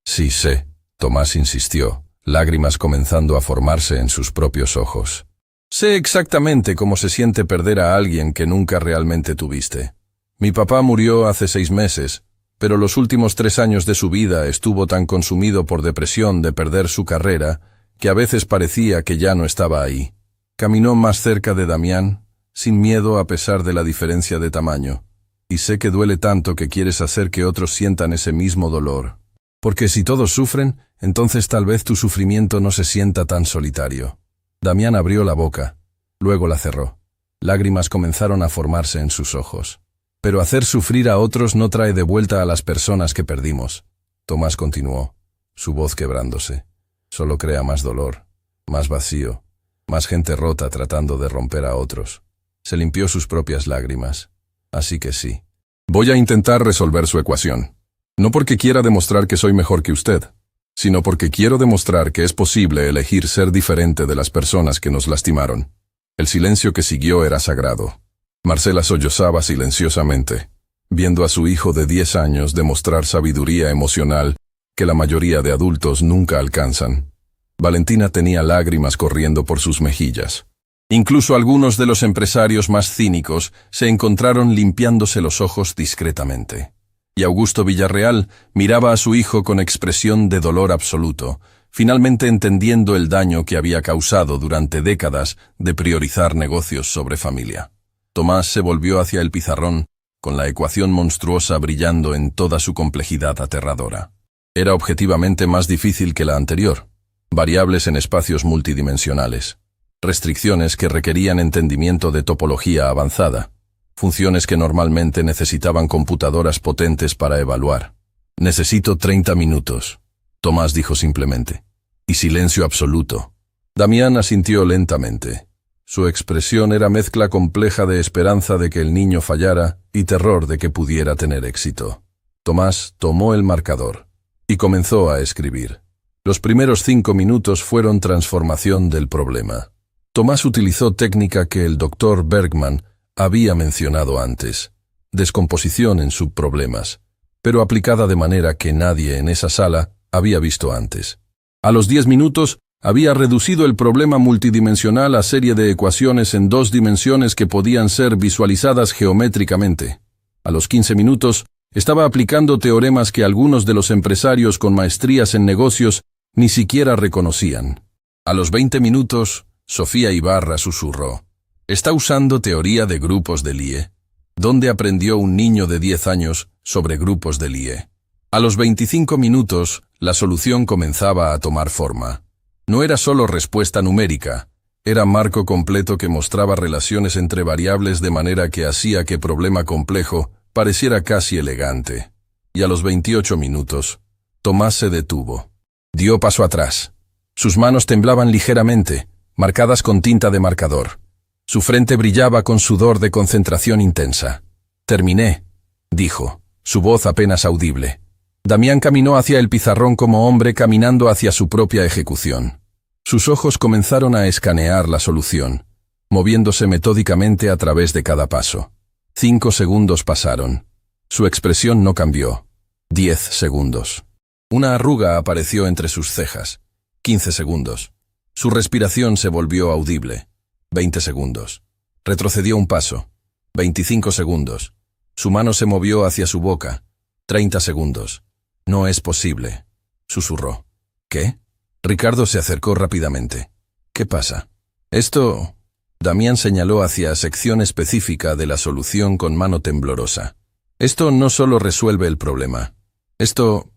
Sí sé, Tomás insistió, lágrimas comenzando a formarse en sus propios ojos. Sé exactamente cómo se siente perder a alguien que nunca realmente tuviste. Mi papá murió hace 6 meses, pero los últimos 3 años de su vida estuvo tan consumido por depresión de perder su carrera, que a veces parecía que ya no estaba ahí. Caminó más cerca de Damián, sin miedo a pesar de la diferencia de tamaño. Y sé que duele tanto que quieres hacer que otros sientan ese mismo dolor. Porque si todos sufren, entonces tal vez tu sufrimiento no se sienta tan solitario. Damián abrió la boca, luego la cerró. Lágrimas comenzaron a formarse en sus ojos. Pero hacer sufrir a otros no trae de vuelta a las personas que perdimos. Tomás continuó, su voz quebrándose. Solo crea más dolor, más vacío, más gente rota tratando de romper a otros. Se limpió sus propias lágrimas. Así que sí. Voy a intentar resolver su ecuación. No porque quiera demostrar que soy mejor que usted, sino porque quiero demostrar que es posible elegir ser diferente de las personas que nos lastimaron. El silencio que siguió era sagrado. Marcela sollozaba silenciosamente, viendo a su hijo de 10 años demostrar sabiduría emocional que la mayoría de adultos nunca alcanzan. Valentina tenía lágrimas corriendo por sus mejillas. Incluso algunos de los empresarios más cínicos se encontraron limpiándose los ojos discretamente. Y Augusto Villarreal miraba a su hijo con expresión de dolor absoluto, finalmente entendiendo el daño que había causado durante décadas de priorizar negocios sobre familia. Tomás se volvió hacia el pizarrón, con la ecuación monstruosa brillando en toda su complejidad aterradora. Era objetivamente más difícil que la anterior. Variables en espacios multidimensionales. Restricciones que requerían entendimiento de topología avanzada. Funciones que normalmente necesitaban computadoras potentes para evaluar. Necesito 30 minutos, Tomás dijo simplemente. Y silencio absoluto. Damián asintió lentamente. Su expresión era mezcla compleja de esperanza de que el niño fallara y terror de que pudiera tener éxito. Tomás tomó el marcador y comenzó a escribir. Los primeros 5 minutos fueron transformación del problema. Tomás utilizó técnica que el Dr. Bergman había mencionado antes, descomposición en subproblemas, pero aplicada de manera que nadie en esa sala había visto antes. A los 10 minutos, había reducido el problema multidimensional a serie de ecuaciones en 2 dimensiones que podían ser visualizadas geométricamente. A los 15 minutos, estaba aplicando teoremas que algunos de los empresarios con maestrías en negocios ni siquiera reconocían. A los 20 minutos, Sofía Ibarra susurró. ¿Está usando teoría de grupos de Lie? ¿Dónde aprendió un niño de 10 años sobre grupos de Lie? A los 25 minutos, la solución comenzaba a tomar forma. No era solo respuesta numérica, era marco completo que mostraba relaciones entre variables de manera que hacía que problema complejo pareciera casi elegante. Y a los 28 minutos, Tomás se detuvo. Dio paso atrás. Sus manos temblaban ligeramente, marcadas con tinta de marcador. Su frente brillaba con sudor de concentración intensa. Terminé, dijo, su voz apenas audible. Damián caminó hacia el pizarrón como hombre caminando hacia su propia ejecución. Sus ojos comenzaron a escanear la solución, moviéndose metódicamente a través de cada paso. 5 segundos pasaron. Su expresión no cambió. 10 segundos. Una arruga apareció entre sus cejas. 15 segundos. Su respiración se volvió audible. 20 segundos. Retrocedió un paso. 25 segundos. Su mano se movió hacia su boca. 30 segundos. No es posible, susurró. ¿Qué? Ricardo se acercó rápidamente. ¿Qué pasa? Esto... Damián señaló hacia sección específica de la solución con mano temblorosa. Esto no solo resuelve el problema. Esto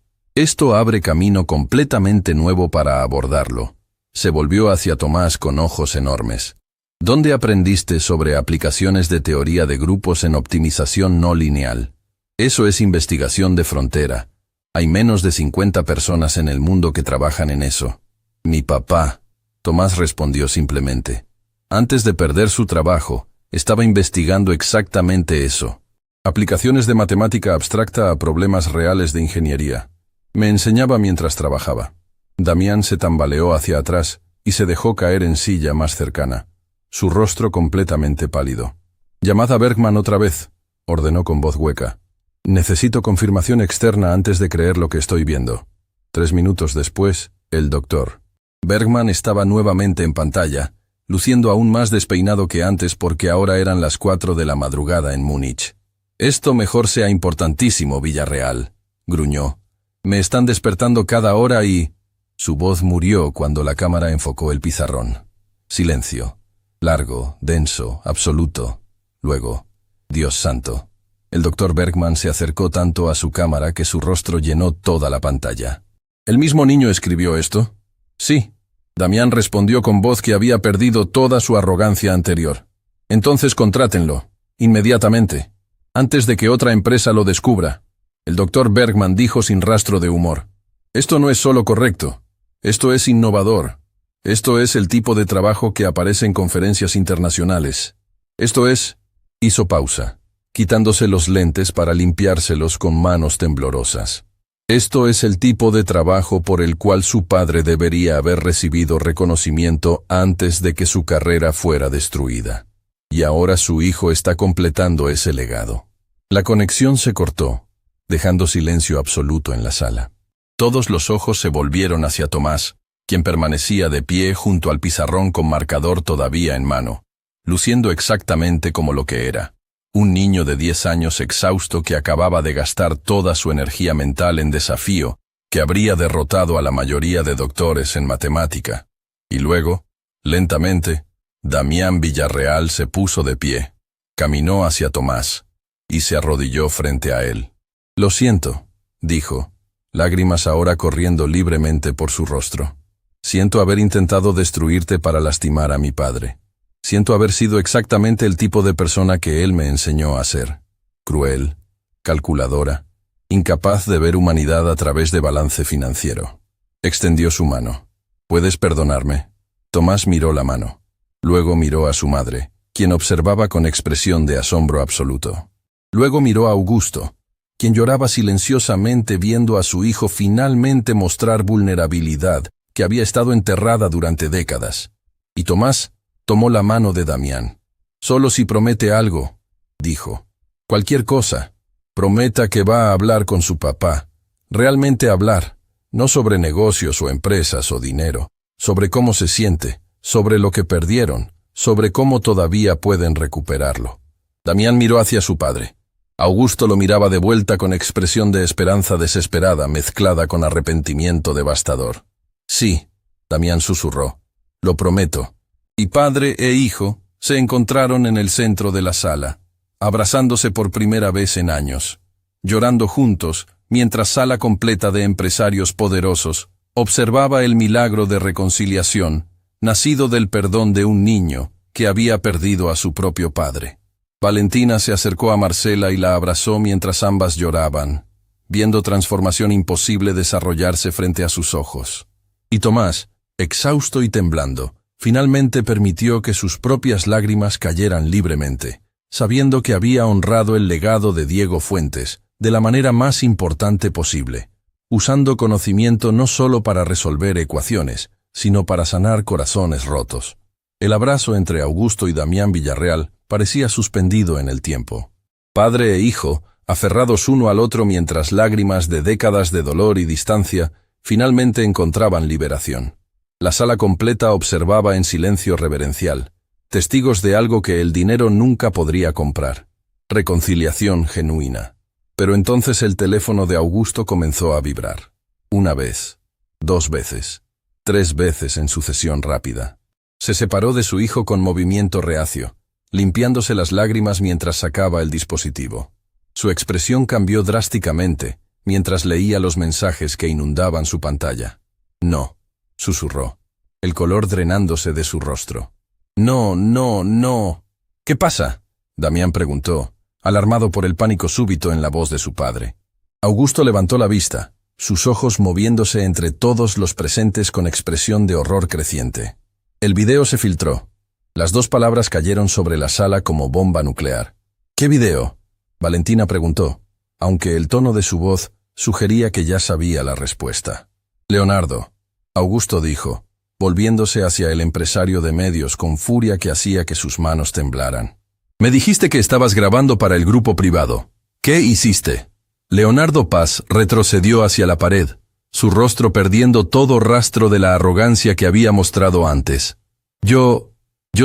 abre camino completamente nuevo para abordarlo. Se volvió hacia Tomás con ojos enormes. ¿Dónde aprendiste sobre aplicaciones de teoría de grupos en optimización no lineal? Eso es investigación de frontera. Hay menos de 50 personas en el mundo que trabajan en eso. Mi papá, Tomás respondió simplemente. Antes de perder su trabajo, estaba investigando exactamente eso. Aplicaciones de matemática abstracta a problemas reales de ingeniería. Me enseñaba mientras trabajaba. Damián se tambaleó hacia atrás y se dejó caer en silla más cercana, su rostro completamente pálido. «Llamad a Bergman otra vez», ordenó con voz hueca. «Necesito confirmación externa antes de creer lo que estoy viendo». 3 minutos después, el doctor. Bergman estaba nuevamente en pantalla, luciendo aún más despeinado que antes porque ahora eran las 4 de la madrugada en Múnich. «Esto mejor sea importantísimo, Villarreal», gruñó. «Me están despertando cada hora y...» Su voz murió cuando la cámara enfocó el pizarrón. Silencio. Largo, denso, absoluto. Luego, «Dios santo». El doctor Bergman se acercó tanto a su cámara que su rostro llenó toda la pantalla. «¿El mismo niño escribió esto?» «Sí». Damián respondió con voz que había perdido toda su arrogancia anterior. «Entonces contrátenlo, inmediatamente, antes de que otra empresa lo descubra». El doctor Bergman dijo sin rastro de humor. «Esto no es solo correcto, esto es innovador. Esto es el tipo de trabajo que aparece en conferencias internacionales. Esto es...» Hizo pausa, quitándose los lentes para limpiárselos con manos temblorosas. «Esto es el tipo de trabajo por el cual su padre debería haber recibido reconocimiento antes de que su carrera fuera destruida. Y ahora su hijo está completando ese legado». La conexión se cortó, dejando silencio absoluto en la sala. Todos los ojos se volvieron hacia Tomás, quien permanecía de pie junto al pizarrón con marcador todavía en mano, luciendo exactamente como lo que era. Un niño de 10 años exhausto que acababa de gastar toda su energía mental en desafío, que habría derrotado a la mayoría de doctores en matemática. Y luego, lentamente, Damián Villarreal se puso de pie, caminó hacia Tomás, y se arrodilló frente a él. «Lo siento», dijo, lágrimas ahora corriendo libremente por su rostro. «Siento haber intentado destruirte para lastimar a mi padre. Siento haber sido exactamente el tipo de persona que él me enseñó a ser. Cruel, calculadora, incapaz de ver humanidad a través de balance financiero». Extendió su mano. «¿Puedes perdonarme?» Tomás miró la mano. Luego miró a su madre, quien observaba con expresión de asombro absoluto. Luego miró a Augusto, quien lloraba silenciosamente viendo a su hijo finalmente mostrar vulnerabilidad que había estado enterrada durante décadas. Y Tomás tomó la mano de Damián. «Solo si promete algo», dijo. «Cualquier cosa. Prometa que va a hablar con su papá. Realmente hablar. No sobre negocios o empresas o dinero. Sobre cómo se siente. Sobre lo que perdieron. Sobre cómo todavía pueden recuperarlo». Damián miró hacia su padre. Augusto lo miraba de vuelta con expresión de esperanza desesperada mezclada con arrepentimiento devastador. «Sí», Damián susurró, «lo prometo». Y padre e hijo se encontraron en el centro de la sala, abrazándose por primera vez en años, llorando juntos, mientras sala completa de empresarios poderosos observaba el milagro de reconciliación, nacido del perdón de un niño que había perdido a su propio padre. Valentina se acercó a Marcela y la abrazó mientras ambas lloraban, viendo transformación imposible desarrollarse frente a sus ojos. Y Tomás, exhausto y temblando, finalmente permitió que sus propias lágrimas cayeran libremente, sabiendo que había honrado el legado de Diego Fuentes de la manera más importante posible, usando conocimiento no solo para resolver ecuaciones, sino para sanar corazones rotos. El abrazo entre Augusto y Damián Villarreal parecía suspendido en el tiempo. Padre e hijo, aferrados uno al otro mientras lágrimas de décadas de dolor y distancia finalmente encontraban liberación. La sala completa observaba en silencio reverencial, testigos de algo que el dinero nunca podría comprar. Reconciliación genuina. Pero entonces el teléfono de Augusto comenzó a vibrar. 1 vez, 2 veces, 3 veces en sucesión rápida. Se separó de su hijo con movimiento reacio, limpiándose las lágrimas mientras sacaba el dispositivo. Su expresión cambió drásticamente mientras leía los mensajes que inundaban su pantalla. «No», susurró, el color drenándose de su rostro. No, no, no. ¿Qué pasa? Damián preguntó, alarmado por el pánico súbito en la voz de su padre. Augusto levantó la vista, sus ojos moviéndose entre todos los presentes con expresión de horror creciente. El video se filtró. Las dos palabras cayeron sobre la sala como bomba nuclear. ¿Qué video? Valentina preguntó, aunque el tono de su voz sugería que ya sabía la respuesta. Leonardo, Augusto dijo, volviéndose hacia el empresario de medios con furia que hacía que sus manos temblaran. Me dijiste que estabas grabando para el grupo privado. ¿Qué hiciste? Leonardo Paz retrocedió hacia la pared, su rostro perdiendo todo rastro de la arrogancia que había mostrado antes. Yo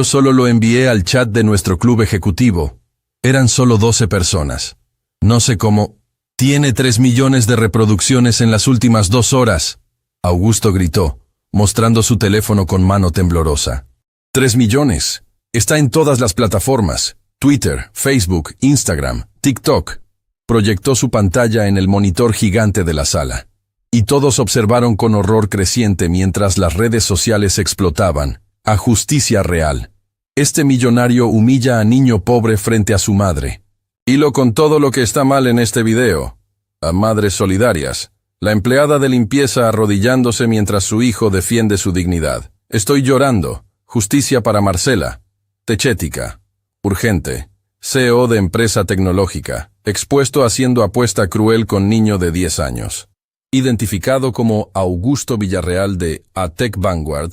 solo lo envié al chat de nuestro club ejecutivo. Eran solo 12 personas. No sé cómo. Tiene 3 millones de reproducciones en las últimas 2 horas. Augusto gritó, mostrando su teléfono con mano temblorosa. 3 millones. Está en todas las plataformas. Twitter, Facebook, Instagram, TikTok. Proyectó su pantalla en el monitor gigante de la sala. Y todos observaron con horror creciente mientras las redes sociales explotaban. A justicia real. Este millonario humilla a niño pobre frente a su madre. Hilo con todo lo que está mal en este video. A madres solidarias. La empleada de limpieza arrodillándose mientras su hijo defiende su dignidad. Estoy llorando. Justicia para Marcela. Techética. Urgente. CEO de empresa tecnológica. Expuesto haciendo apuesta cruel con niño de 10 años. Identificado como Augusto Villarreal de ATEC Vanguard.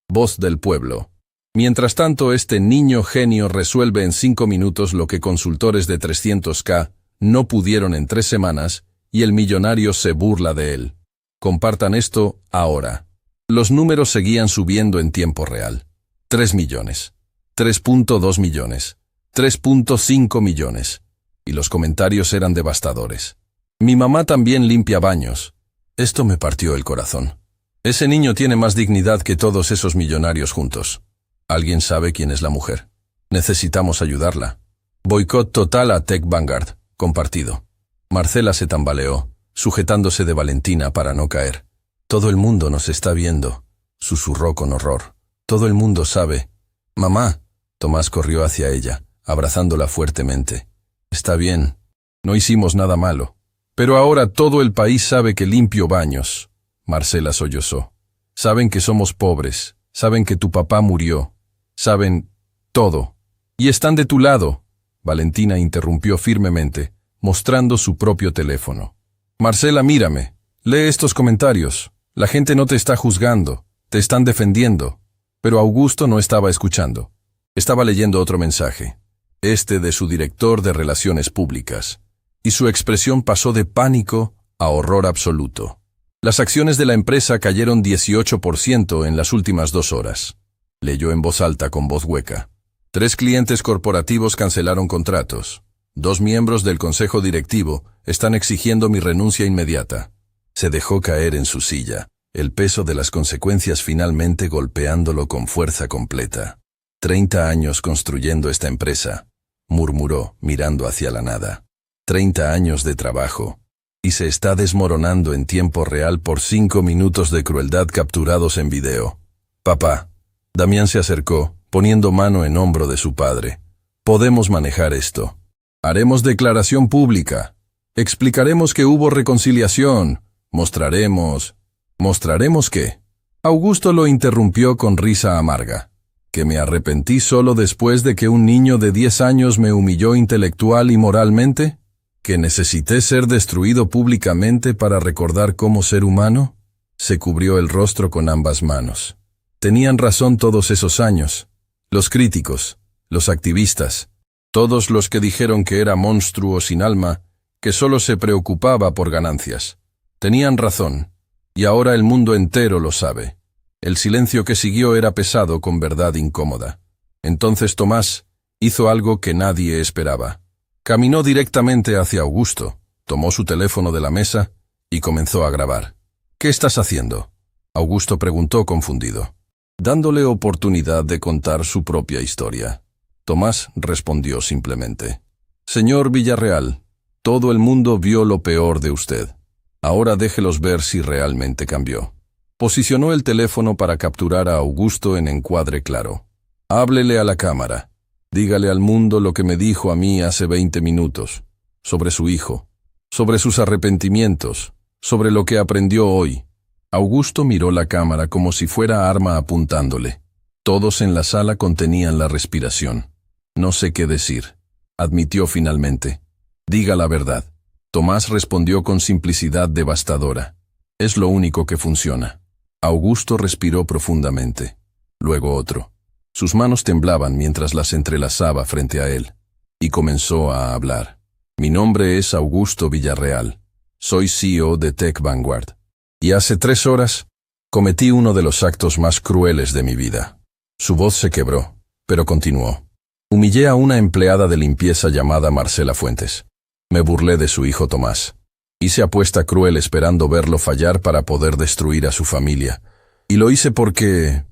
Voz del pueblo. Mientras tanto, este niño genio resuelve en 5 minutos lo que consultores de 300K no pudieron en 3 semanas, y el millonario se burla de él. Compartan esto ahora. Los números seguían subiendo en tiempo real. 3 millones. 3.2 millones. 3.5 millones. Y los comentarios eran devastadores. Mi mamá también limpia baños. Esto me partió el corazón. Ese niño tiene más dignidad que todos esos millonarios juntos. ¿Alguien sabe quién es la mujer? Necesitamos ayudarla. Boicot total a Tech Vanguard. Compartido. Marcela se tambaleó, sujetándose de Valentina para no caer. Todo el mundo nos está viendo, susurró con horror. Todo el mundo sabe. Mamá. Tomás corrió hacia ella, abrazándola fuertemente. Está bien. No hicimos nada malo. Pero ahora todo el país sabe que limpio baños. Marcela sollozó. Saben que somos pobres, saben que tu papá murió, saben todo. Y están de tu lado. Valentina interrumpió firmemente, mostrando su propio teléfono. Marcela, mírame. Lee estos comentarios. La gente no te está juzgando, te están defendiendo. Pero Augusto no estaba escuchando. Estaba leyendo otro mensaje. Este de su director de Relaciones Públicas. Y su expresión pasó de pánico a horror absoluto. Las acciones de la empresa cayeron 18% en las últimas 2 horas. Leyó en voz alta con voz hueca. 3 clientes corporativos cancelaron contratos. 2 miembros del consejo directivo están exigiendo mi renuncia inmediata. Se dejó caer en su silla, el peso de las consecuencias finalmente golpeándolo con fuerza completa. 30 años construyendo esta empresa, murmuró, mirando hacia la nada. 30 años de trabajo. Y se está desmoronando en tiempo real por 5 minutos de crueldad capturados en video. Papá. Damián se acercó, poniendo mano en hombro de su padre. Podemos manejar esto. Haremos declaración pública. Explicaremos que hubo reconciliación. Mostraremos... ¿Mostraremos qué? Augusto lo interrumpió con risa amarga. ¿Que me arrepentí solo después de que un niño de 10 años me humilló intelectual y moralmente? ¿Que necesité ser destruido públicamente para recordar cómo ser humano? Se cubrió el rostro con ambas manos. Tenían razón todos esos años. Los críticos, los activistas, todos los que dijeron que era monstruo sin alma, que solo se preocupaba por ganancias. Tenían razón, y ahora el mundo entero lo sabe. El silencio que siguió era pesado con verdad incómoda. Entonces Tomás hizo algo que nadie esperaba. Caminó directamente hacia Augusto, tomó su teléfono de la mesa y comenzó a grabar. ¿Qué estás haciendo? Augusto preguntó confundido, dándole oportunidad de contar su propia historia. Tomás respondió simplemente. Señor Villarreal, todo el mundo vio lo peor de usted. Ahora déjelos ver si realmente cambió. Posicionó el teléfono para capturar a Augusto en encuadre claro. Háblele a la cámara. Dígale al mundo lo que me dijo a mí hace 20 minutos, sobre su hijo, sobre sus arrepentimientos, sobre lo que aprendió hoy. Augusto miró la cámara como si fuera arma apuntándole. Todos en la sala contenían la respiración. No sé qué decir, admitió finalmente. Diga la verdad. Tomás respondió con simplicidad devastadora. Es lo único que funciona. Augusto respiró profundamente. Luego otro. Sus manos temblaban mientras las entrelazaba frente a él. Y comenzó a hablar. Mi nombre es Augusto Villarreal. Soy CEO de Tech Vanguard. Y hace 3 horas, cometí uno de los actos más crueles de mi vida. Su voz se quebró, pero continuó. Humillé a una empleada de limpieza llamada Marcela Fuentes. Me burlé de su hijo Tomás. Hice apuesta cruel esperando verlo fallar para poder destruir a su familia. Y lo hice porque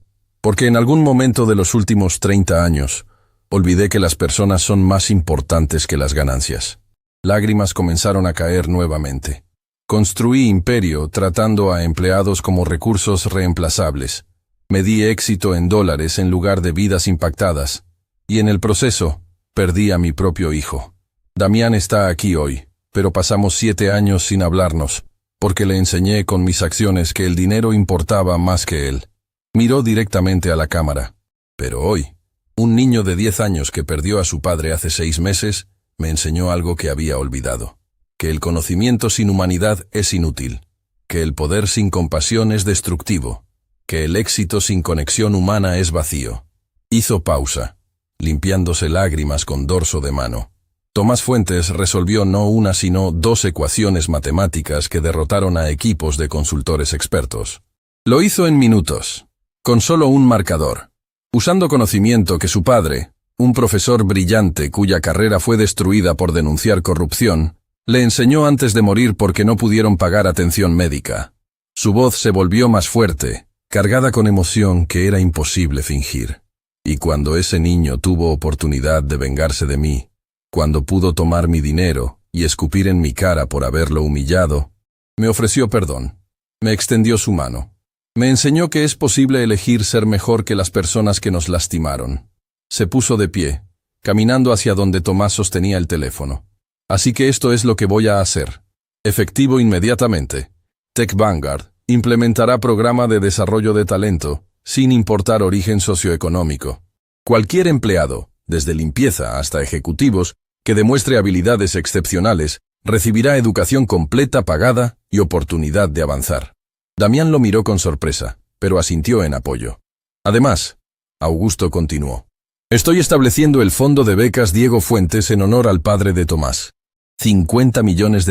en algún momento de los últimos 30 años, olvidé que las personas son más importantes que las ganancias. Lágrimas comenzaron a caer nuevamente. Construí imperio tratando a empleados como recursos reemplazables. Me di éxito en dólares en lugar de vidas impactadas. Y en el proceso, perdí a mi propio hijo. Damián está aquí hoy, pero pasamos 7 años sin hablarnos, porque le enseñé con mis acciones que el dinero importaba más que él. Miró directamente a la cámara. Pero hoy, un niño de 10 años que perdió a su padre hace 6 meses, me enseñó algo que había olvidado. Que el conocimiento sin humanidad es inútil. Que el poder sin compasión es destructivo. Que el éxito sin conexión humana es vacío. Hizo pausa, limpiándose lágrimas con dorso de mano. Tomás Fuentes resolvió no una sino 2 ecuaciones matemáticas que derrotaron a equipos de consultores expertos. Lo hizo en minutos, con solo un marcador, usando conocimiento que su padre, un profesor brillante cuya carrera fue destruida por denunciar corrupción, le enseñó antes de morir porque no pudieron pagar atención médica. Su voz se volvió más fuerte, cargada con emoción que era imposible fingir. Y cuando ese niño tuvo oportunidad de vengarse de mí, cuando pudo tomar mi dinero y escupir en mi cara por haberlo humillado, me ofreció perdón. Me extendió su mano. Me enseñó que es posible elegir ser mejor que las personas que nos lastimaron. Se puso de pie, caminando hacia donde Tomás sostenía el teléfono. Así que esto es lo que voy a hacer. Efectivo inmediatamente. Tech Vanguard implementará programa de desarrollo de talento, sin importar origen socioeconómico. Cualquier empleado, desde limpieza hasta ejecutivos, que demuestre habilidades excepcionales, recibirá educación completa pagada y oportunidad de avanzar. Damián lo miró con sorpresa, pero asintió en apoyo. Además, Augusto continuó. Estoy estableciendo el fondo de becas Diego Fuentes en honor al padre de Tomás. $50 millones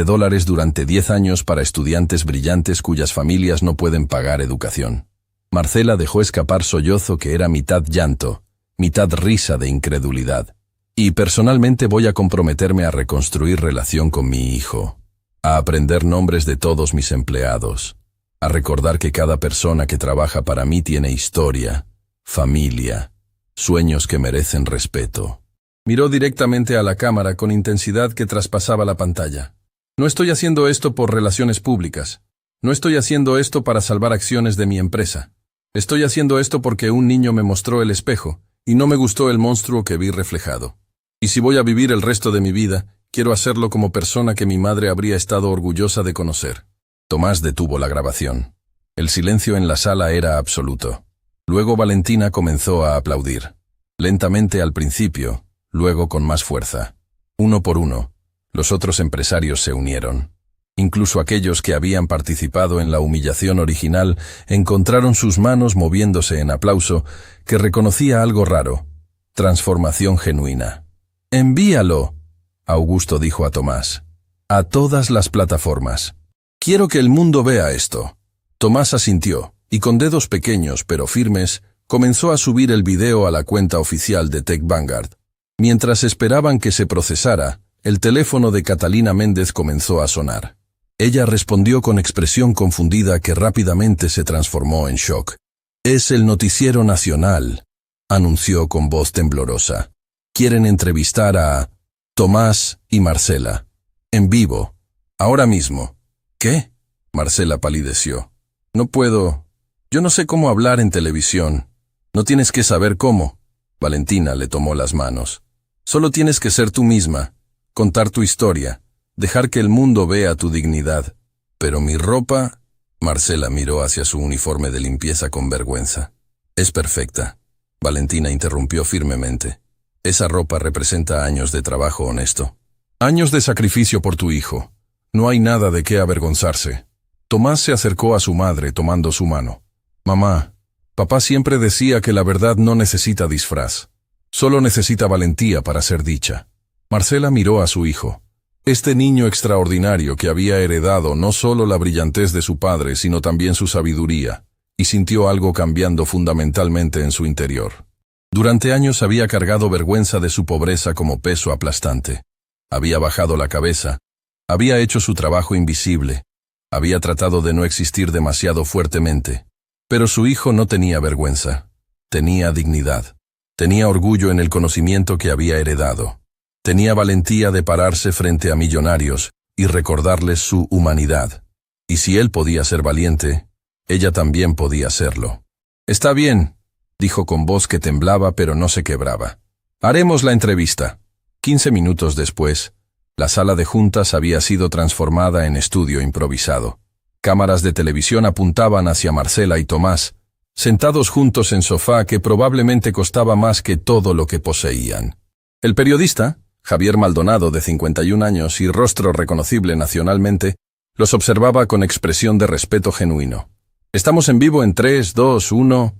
durante 10 años para estudiantes brillantes cuyas familias no pueden pagar educación. Marcela dejó escapar sollozo que era mitad llanto, mitad risa de incredulidad. Y personalmente voy a comprometerme a reconstruir relación con mi hijo, a aprender nombres de todos mis empleados, a recordar que cada persona que trabaja para mí tiene historia, familia, sueños que merecen respeto. Miró directamente a la cámara con intensidad que traspasaba la pantalla. No estoy haciendo esto por relaciones públicas. No estoy haciendo esto para salvar acciones de mi empresa. Estoy haciendo esto porque un niño me mostró el espejo y no me gustó el monstruo que vi reflejado. Y si voy a vivir el resto de mi vida, quiero hacerlo como persona que mi madre habría estado orgullosa de conocer. Tomás detuvo la grabación. El silencio en la sala era absoluto. Luego Valentina comenzó a aplaudir. Lentamente al principio, luego con más fuerza. Uno por uno, los otros empresarios se unieron. Incluso aquellos que habían participado en la humillación original encontraron sus manos moviéndose en aplauso, que reconocía algo raro. Transformación genuina. «Envíalo», Augusto dijo a Tomás. «A todas las plataformas. Quiero que el mundo vea esto». Tomás asintió, y con dedos pequeños pero firmes, comenzó a subir el video a la cuenta oficial de Tech Vanguard. Mientras esperaban que se procesara, el teléfono de Catalina Méndez comenzó a sonar. Ella respondió con expresión confundida que rápidamente se transformó en shock. «Es el noticiero nacional», anunció con voz temblorosa. «Quieren entrevistar a Tomás y Marcela. En vivo. Ahora mismo». «¿Qué?», Marcela palideció. «No puedo. Yo no sé cómo hablar en televisión». «No tienes que saber cómo». Valentina le tomó las manos. Solo tienes que ser tú misma, contar tu historia, dejar que el mundo vea tu dignidad. Pero mi ropa... Marcela miró hacia su uniforme de limpieza con vergüenza. Es perfecta. Valentina interrumpió firmemente. Esa ropa representa años de trabajo honesto. Años de sacrificio por tu hijo. No hay nada de qué avergonzarse. Tomás se acercó a su madre tomando su mano. Mamá, papá siempre decía que la verdad no necesita disfraz. Solo necesita valentía para ser dicha. Marcela miró a su hijo. Este niño extraordinario que había heredado no solo la brillantez de su padre, sino también su sabiduría, y sintió algo cambiando fundamentalmente en su interior. Durante años había cargado vergüenza de su pobreza como peso aplastante. Había bajado la cabeza, había hecho su trabajo invisible, había tratado de no existir demasiado fuertemente. Pero su hijo no tenía vergüenza, tenía dignidad, tenía orgullo en el conocimiento que había heredado. Tenía valentía de pararse frente a millonarios y recordarles su humanidad. Y si él podía ser valiente, ella también podía serlo. Está bien, dijo con voz que temblaba pero no se quebraba. Haremos la entrevista. 15 minutos después, la sala de juntas había sido transformada en estudio improvisado. Cámaras de televisión apuntaban hacia Marcela y Tomás, sentados juntos en sofá que probablemente costaba más que todo lo que poseían. El periodista, Javier Maldonado, de 51 años y rostro reconocible nacionalmente, los observaba con expresión de respeto genuino. Estamos en vivo en 3, 2, 1...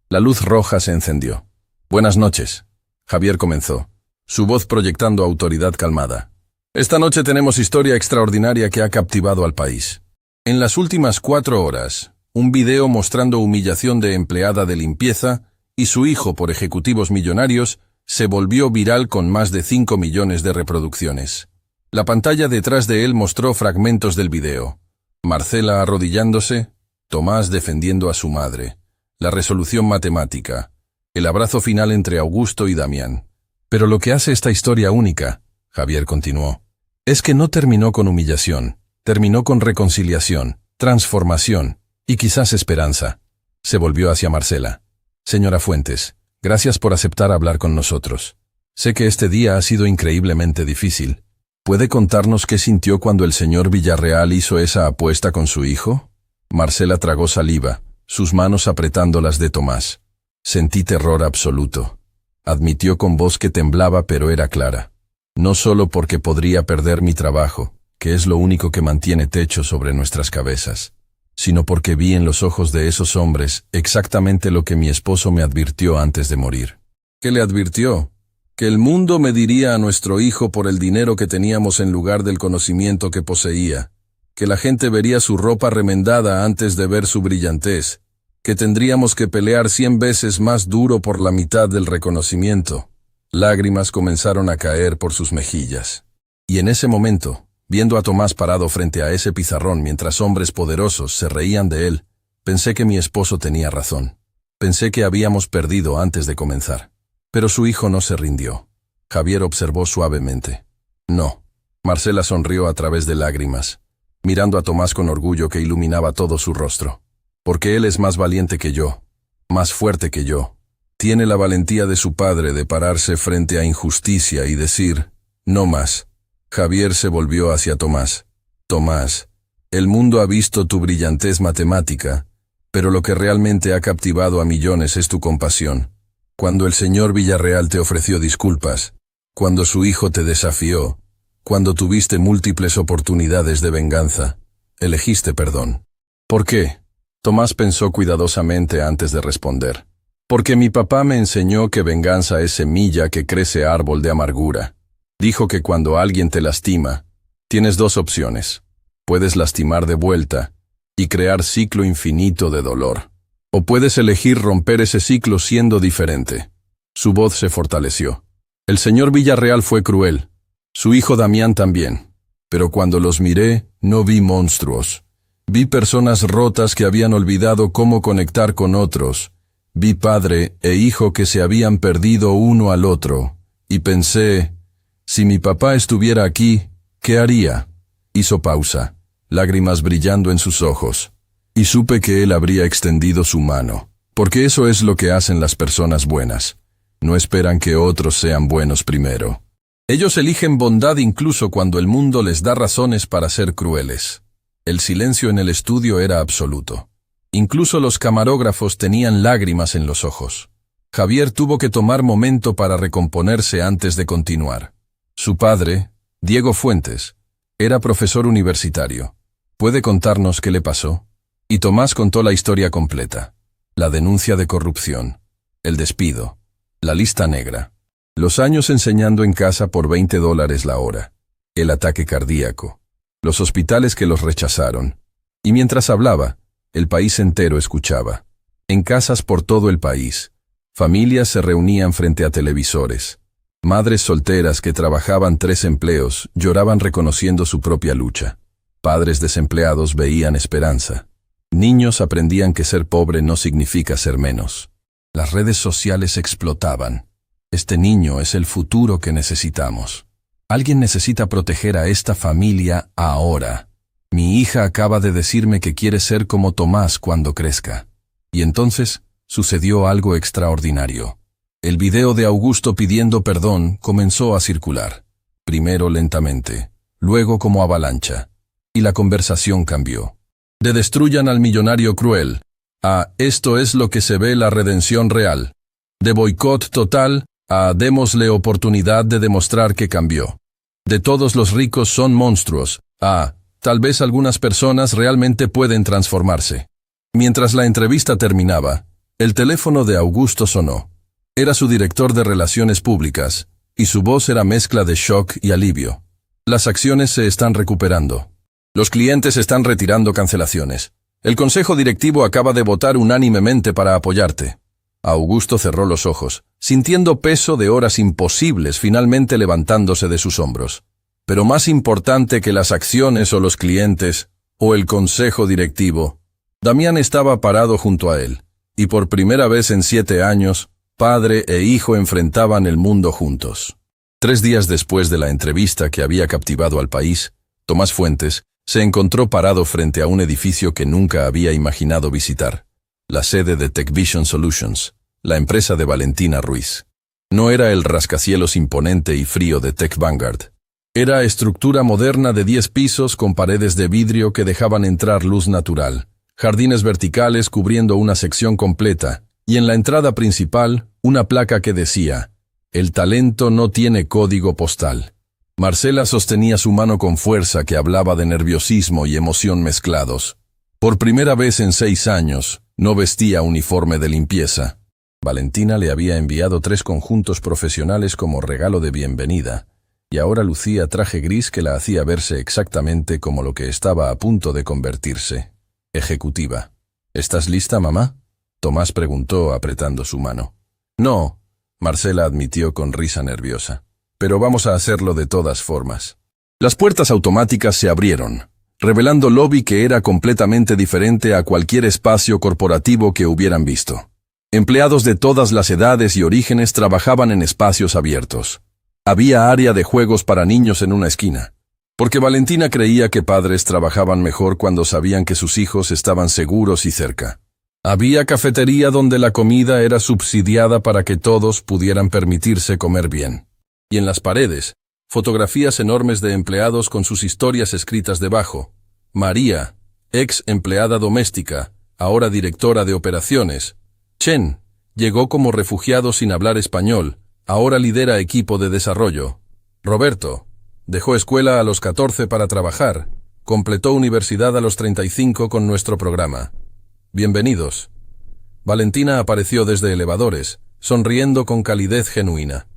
La luz roja se encendió. Buenas noches. Javier comenzó, su voz proyectando autoridad calmada. Esta noche tenemos historia extraordinaria que ha captivado al país. En las últimas 4 horas, un video mostrando humillación de empleada de limpieza y su hijo por ejecutivos millonarios se volvió viral con más de 5 millones de reproducciones. La pantalla detrás de él mostró fragmentos del video. Marcela arrodillándose, Tomás defendiendo a su madre, la resolución matemática, el abrazo final entre Augusto y Damián. Pero lo que hace esta historia única, Javier continuó, es que no terminó con humillación, terminó con reconciliación, transformación y quizás esperanza. Se volvió hacia Marcela. Señora Fuentes, gracias por aceptar hablar con nosotros. Sé que este día ha sido increíblemente difícil. ¿Puede contarnos qué sintió cuando el señor Villarreal hizo esa apuesta con su hijo? Marcela tragó saliva, sus manos apretando las de Tomás. Sentí terror absoluto. Admitió con voz que temblaba pero era clara. No solo porque podría perder mi trabajo, que es lo único que mantiene techo sobre nuestras cabezas, sino porque vi en los ojos de esos hombres exactamente lo que mi esposo me advirtió antes de morir. ¿Qué le advirtió? Que el mundo mediría a nuestro hijo por el dinero que teníamos en lugar del conocimiento que poseía, que la gente vería su ropa remendada antes de ver su brillantez, que tendríamos que pelear 100 veces más duro por la mitad del reconocimiento. Lágrimas comenzaron a caer por sus mejillas. Y en ese momento, viendo a Tomás parado frente a ese pizarrón mientras hombres poderosos se reían de él, pensé que mi esposo tenía razón. Pensé que habíamos perdido antes de comenzar. Pero su hijo no se rindió. Javier observó suavemente. No. Marcela sonrió a través de lágrimas, mirando a Tomás con orgullo que iluminaba todo su rostro. Porque él es más valiente que yo, más fuerte que yo. Tiene la valentía de su padre de pararse frente a injusticia y decir, no más. Javier se volvió hacia Tomás. Tomás, el mundo ha visto tu brillantez matemática, pero lo que realmente ha captivado a millones es tu compasión. Cuando el señor Villarreal te ofreció disculpas, cuando su hijo te desafió, cuando tuviste múltiples oportunidades de venganza, elegiste perdón. ¿Por qué? Tomás pensó cuidadosamente antes de responder. Porque mi papá me enseñó que venganza es semilla que crece árbol de amargura. Dijo que cuando alguien te lastima, tienes 2 opciones. Puedes lastimar de vuelta y crear ciclo infinito de dolor. O puedes elegir romper ese ciclo siendo diferente. Su voz se fortaleció. El señor Villarreal fue cruel. Su hijo Damián también. Pero cuando los miré, no vi monstruos. Vi personas rotas que habían olvidado cómo conectar con otros. Vi padre e hijo que se habían perdido uno al otro. Y pensé, si mi papá estuviera aquí, ¿qué haría? Hizo pausa, lágrimas brillando en sus ojos. Y supe que él habría extendido su mano, porque eso es lo que hacen las personas buenas. No esperan que otros sean buenos primero. Ellos eligen bondad incluso cuando el mundo les da razones para ser crueles. El silencio en el estudio era absoluto. Incluso los camarógrafos tenían lágrimas en los ojos. Javier tuvo que tomar momento para recomponerse antes de continuar. Su padre, Diego Fuentes, era profesor universitario. ¿Puede contarnos qué le pasó? Y Tomás contó la historia completa. La denuncia de corrupción, el despido, la lista negra, los años enseñando en casa por $20 la hora, el ataque cardíaco, los hospitales que los rechazaron. Y mientras hablaba, el país entero escuchaba. En casas por todo el país, familias se reunían frente a televisores. Madres solteras que trabajaban 3 empleos lloraban reconociendo su propia lucha. Padres desempleados veían esperanza. Niños aprendían que ser pobre no significa ser menos. Las redes sociales explotaban. Este niño es el futuro que necesitamos. Alguien necesita proteger a esta familia ahora. Mi hija acaba de decirme que quiere ser como Tomás cuando crezca. Y entonces sucedió algo extraordinario. El video de Augusto pidiendo perdón comenzó a circular. Primero lentamente, luego como avalancha. Y la conversación cambió. De destruyan al millonario cruel, a esto es lo que se ve la redención real. De boicot total, a démosle oportunidad de demostrar que cambió. De todos los ricos son monstruos, a tal vez algunas personas realmente pueden transformarse. Mientras la entrevista terminaba, el teléfono de Augusto sonó. Era su director de Relaciones Públicas, y su voz era mezcla de shock y alivio. Las acciones se están recuperando. Los clientes están retirando cancelaciones. El consejo directivo acaba de votar unánimemente para apoyarte. Augusto cerró los ojos, sintiendo peso de horas imposibles finalmente levantándose de sus hombros. Pero más importante que las acciones o los clientes, o el consejo directivo, Damián estaba parado junto a él, y por primera vez en 7 años, padre e hijo enfrentaban el mundo juntos. 3 días después de la entrevista que había captivado al país, Tomás Fuentes se encontró parado frente a un edificio que nunca había imaginado visitar, la sede de TechVision Solutions, la empresa de Valentina Ruiz. No era el rascacielos imponente y frío de Tech Vanguard. Era estructura moderna de 10 pisos con paredes de vidrio que dejaban entrar luz natural, jardines verticales cubriendo una sección completa, y en la entrada principal, una placa que decía, «El talento no tiene código postal». Marcela sostenía su mano con fuerza que hablaba de nerviosismo y emoción mezclados. Por primera vez en 6 años, no vestía uniforme de limpieza. Valentina le había enviado 3 conjuntos profesionales como regalo de bienvenida, y ahora lucía traje gris que la hacía verse exactamente como lo que estaba a punto de convertirse. Ejecutiva. ¿Estás lista, mamá?, Tomás preguntó apretando su mano. No, Marcela admitió con risa nerviosa. Pero vamos a hacerlo de todas formas. Las puertas automáticas se abrieron, revelando lobby que era completamente diferente a cualquier espacio corporativo que hubieran visto. Empleados de todas las edades y orígenes trabajaban en espacios abiertos. Había área de juegos para niños en una esquina, porque Valentina creía que padres trabajaban mejor cuando sabían que sus hijos estaban seguros y cerca. Había cafetería donde la comida era subsidiada para que todos pudieran permitirse comer bien. Y en las paredes, fotografías enormes de empleados con sus historias escritas debajo. María, ex empleada doméstica, ahora directora de operaciones. Chen, llegó como refugiado sin hablar español, ahora lidera equipo de desarrollo. Roberto, dejó escuela a los 14 para trabajar, completó universidad a los 35 con nuestro programa. Bienvenidos. Valentina apareció desde elevadores, sonriendo con calidez genuina.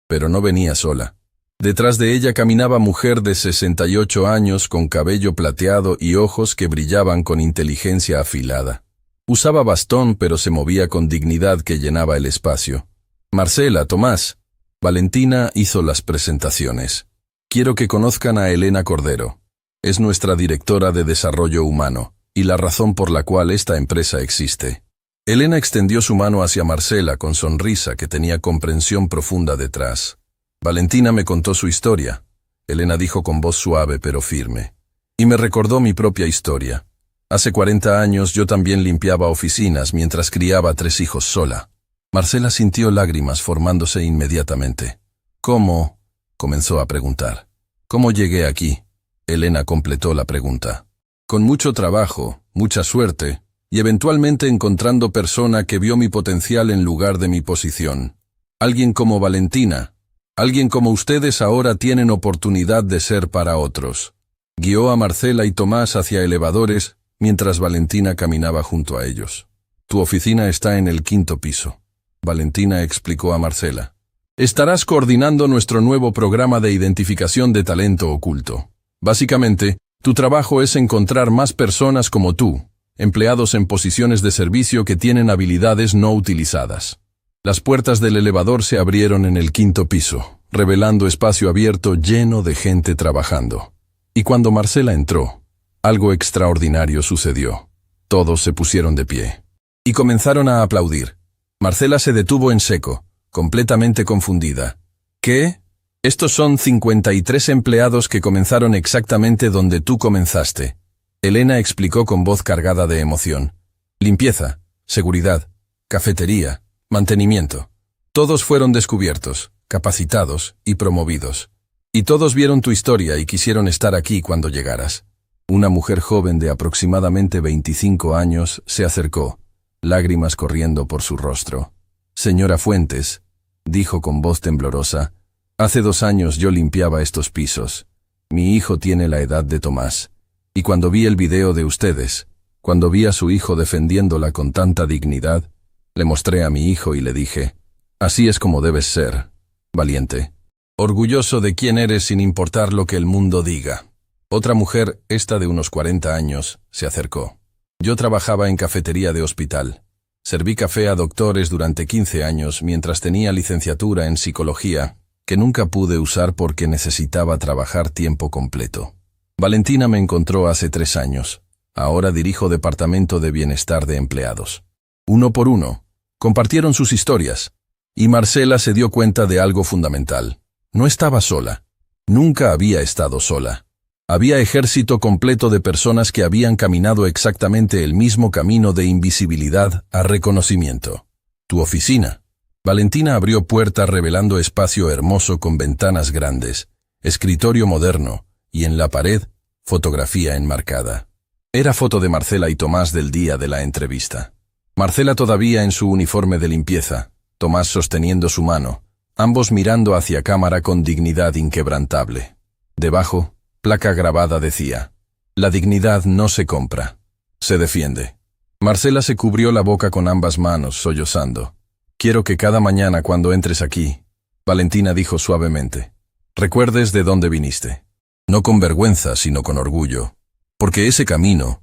Pero no venía sola. Detrás de ella caminaba mujer de 68 años con cabello plateado y ojos que brillaban con inteligencia afilada. Usaba bastón pero se movía con dignidad que llenaba el espacio. Marcela, Tomás. Valentina hizo las presentaciones. Quiero que conozcan a Elena Cordero. Es nuestra directora de desarrollo humano, y la razón por la cual esta empresa existe. Elena extendió su mano hacia Marcela con sonrisa que tenía comprensión profunda detrás. Valentina me contó su historia. Elena dijo con voz suave pero firme. Y me recordó mi propia historia. Hace 40 años yo también limpiaba oficinas mientras criaba 3 hijos sola. Marcela sintió lágrimas formándose inmediatamente. ¿Cómo? Comenzó a preguntar. ¿Cómo llegué aquí? Elena completó la pregunta. Con mucho trabajo, mucha suerte, y eventualmente encontrando persona que vio mi potencial en lugar de mi posición. Alguien como Valentina. Alguien como ustedes ahora tienen oportunidad de ser para otros. Guió a Marcela y Tomás hacia elevadores, mientras Valentina caminaba junto a ellos. Tu oficina está en el 5º piso. Valentina explicó a Marcela. Estarás coordinando nuestro nuevo programa de identificación de talento oculto. Básicamente, tu trabajo es encontrar más personas como tú, empleados en posiciones de servicio que tienen habilidades no utilizadas. Las puertas del elevador se abrieron en el 5º piso, revelando espacio abierto lleno de gente trabajando. Y cuando Marcela entró, algo extraordinario sucedió. Todos se pusieron de pie. Y comenzaron a aplaudir. Marcela se detuvo en seco, completamente confundida. ¿Qué? Estos son 53 empleados que comenzaron exactamente donde tú comenzaste. Elena explicó con voz cargada de emoción. Limpieza, seguridad, cafetería, mantenimiento. Todos fueron descubiertos, capacitados y promovidos. Y todos vieron tu historia y quisieron estar aquí cuando llegaras. Una mujer joven de aproximadamente 25 años se acercó, lágrimas corriendo por su rostro. Señora Fuentes, dijo con voz temblorosa, hace 2 años yo limpiaba estos pisos. Mi hijo tiene la edad de Tomás. Y cuando vi el video de ustedes, cuando vi a su hijo defendiéndola con tanta dignidad, le mostré a mi hijo y le dije, así es como debes ser, valiente. Orgulloso de quién eres sin importar lo que el mundo diga. Otra mujer, esta de unos 40 años, se acercó. Yo trabajaba en cafetería de hospital. Serví café a doctores durante 15 años mientras tenía licenciatura en psicología, que nunca pude usar porque necesitaba trabajar tiempo completo. Valentina me encontró hace 3 años. Ahora dirijo departamento de bienestar de empleados. Uno por uno, compartieron sus historias, y Marcela se dio cuenta de algo fundamental. No estaba sola. Nunca había estado sola. Había ejército completo de personas que habían caminado exactamente el mismo camino de invisibilidad a reconocimiento. Tu oficina. Valentina abrió puerta revelando espacio hermoso con ventanas grandes, escritorio moderno, y en la pared, fotografía enmarcada. Era foto de Marcela y Tomás del día de la entrevista. Marcela todavía en su uniforme de limpieza, Tomás sosteniendo su mano, ambos mirando hacia cámara con dignidad inquebrantable. Debajo, placa grabada decía, la dignidad no se compra, se defiende. Marcela se cubrió la boca con ambas manos, sollozando. Quiero que cada mañana cuando entres aquí, Valentina dijo suavemente, recuerdes de dónde viniste. No con vergüenza, sino con orgullo. Porque ese camino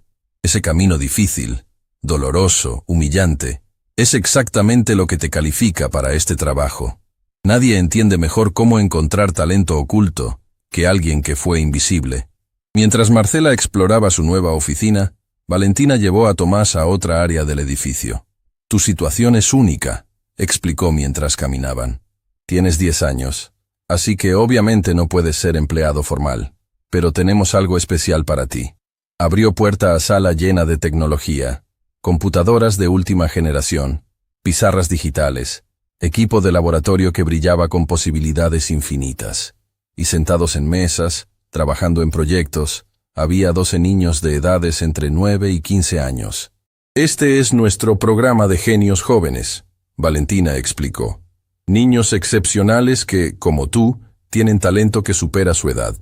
difícil, doloroso, humillante, es exactamente lo que te califica para este trabajo. Nadie entiende mejor cómo encontrar talento oculto que alguien que fue invisible. Mientras Marcela exploraba su nueva oficina, Valentina llevó a Tomás a otra área del edificio. Tu situación es única, explicó mientras caminaban. Tienes 10 años, así que obviamente no puedes ser empleado formal, pero tenemos algo especial para ti. Abrió puerta a sala llena de tecnología, computadoras de última generación, pizarras digitales, equipo de laboratorio que brillaba con posibilidades infinitas. Y sentados en mesas, trabajando en proyectos, había 12 niños de edades entre 9 y 15 años. Este es nuestro programa de genios jóvenes, Valentina explicó. Niños excepcionales que, como tú, tienen talento que supera su edad.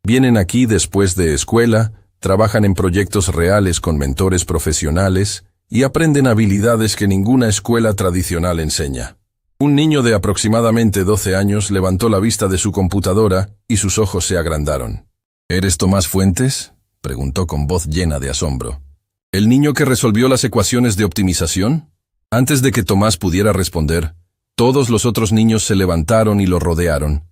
Vienen aquí después de escuela, trabajan en proyectos reales con mentores profesionales y aprenden habilidades que ninguna escuela tradicional enseña. Un niño de aproximadamente 12 años levantó la vista de su computadora y sus ojos se agrandaron. ¿Eres Tomás Fuentes?, preguntó con voz llena de asombro. ¿El niño que resolvió las ecuaciones de optimización? Antes de que Tomás pudiera responder, todos los otros niños se levantaron y lo rodearon,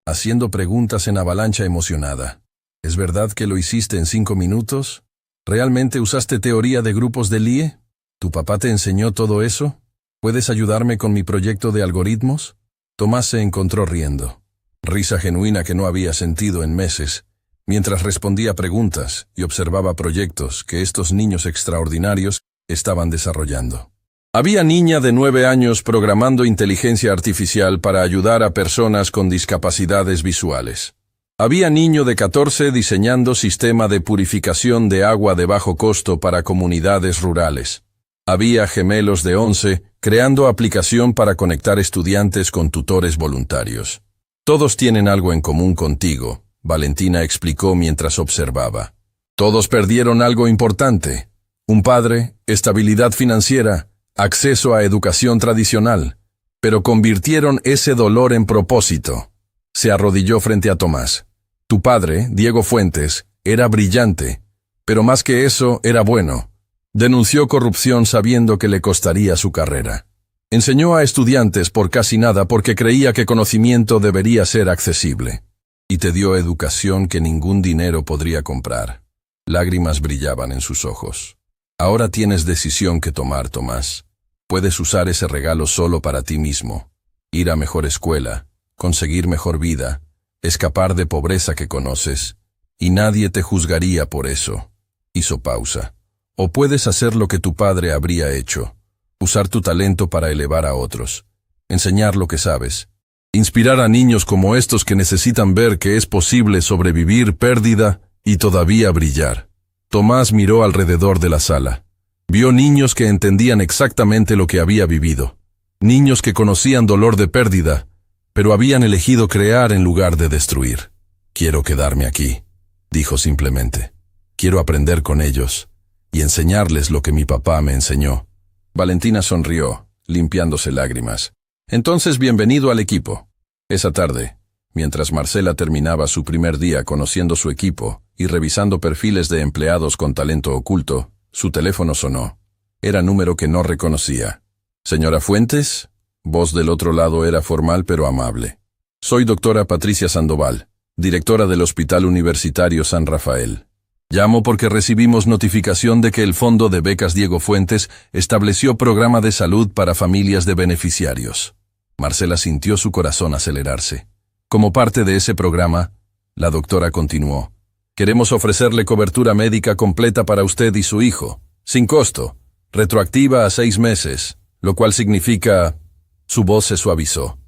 haciendo preguntas en avalancha emocionada. ¿Es verdad que lo hiciste en 5 minutos? ¿Realmente usaste teoría de grupos de Lie? ¿Tu papá te enseñó todo eso? ¿Puedes ayudarme con mi proyecto de algoritmos? Tomás se encontró riendo. Risa genuina que no había sentido en meses, mientras respondía preguntas y observaba proyectos que estos niños extraordinarios estaban desarrollando. Había niña de 9 años programando inteligencia artificial para ayudar a personas con discapacidades visuales. Había niño de 14 diseñando sistema de purificación de agua de bajo costo para comunidades rurales. Había gemelos de 11 creando aplicación para conectar estudiantes con tutores voluntarios. Todos tienen algo en común contigo, Valentina explicó mientras observaba. Todos perdieron algo importante. Un padre, estabilidad financiera, acceso a educación tradicional, pero convirtieron ese dolor en propósito. Se arrodilló frente a Tomás. Tu padre, Diego Fuentes, era brillante, pero más que eso, era bueno. Denunció corrupción sabiendo que le costaría su carrera. Enseñó a estudiantes por casi nada porque creía que conocimiento debería ser accesible. Y te dio educación que ningún dinero podría comprar. Lágrimas brillaban en sus ojos. Ahora tienes decisión que tomar, Tomás. Puedes usar ese regalo solo para ti mismo. Ir a mejor escuela, conseguir mejor vida, escapar de pobreza que conoces, y nadie te juzgaría por eso. Hizo pausa. O puedes hacer lo que tu padre habría hecho, usar tu talento para elevar a otros, enseñar lo que sabes, inspirar a niños como estos que necesitan ver que es posible sobrevivir pérdida y todavía brillar. Tomás miró alrededor de la sala. Vio niños que entendían exactamente lo que había vivido, niños que conocían dolor de pérdida, pero habían elegido crear en lugar de destruir. Quiero quedarme aquí, dijo simplemente. Quiero aprender con ellos y enseñarles lo que mi papá me enseñó. Valentina sonrió, limpiándose lágrimas. Entonces, bienvenido al equipo. Esa tarde, mientras Marcela terminaba su primer día conociendo su equipo y revisando perfiles de empleados con talento oculto, su teléfono sonó. Era número que no reconocía. Señora Fuentes, voz del otro lado era formal pero amable. Soy doctora Patricia Sandoval, directora del Hospital Universitario San Rafael. Llamo porque recibimos notificación de que el Fondo de Becas Diego Fuentes estableció programa de salud para familias de beneficiarios. Marcela sintió su corazón acelerarse. Como parte de ese programa, la doctora continuó. Queremos ofrecerle cobertura médica completa para usted y su hijo, sin costo, retroactiva a 6 meses, lo cual significa... Su voz se suavizó.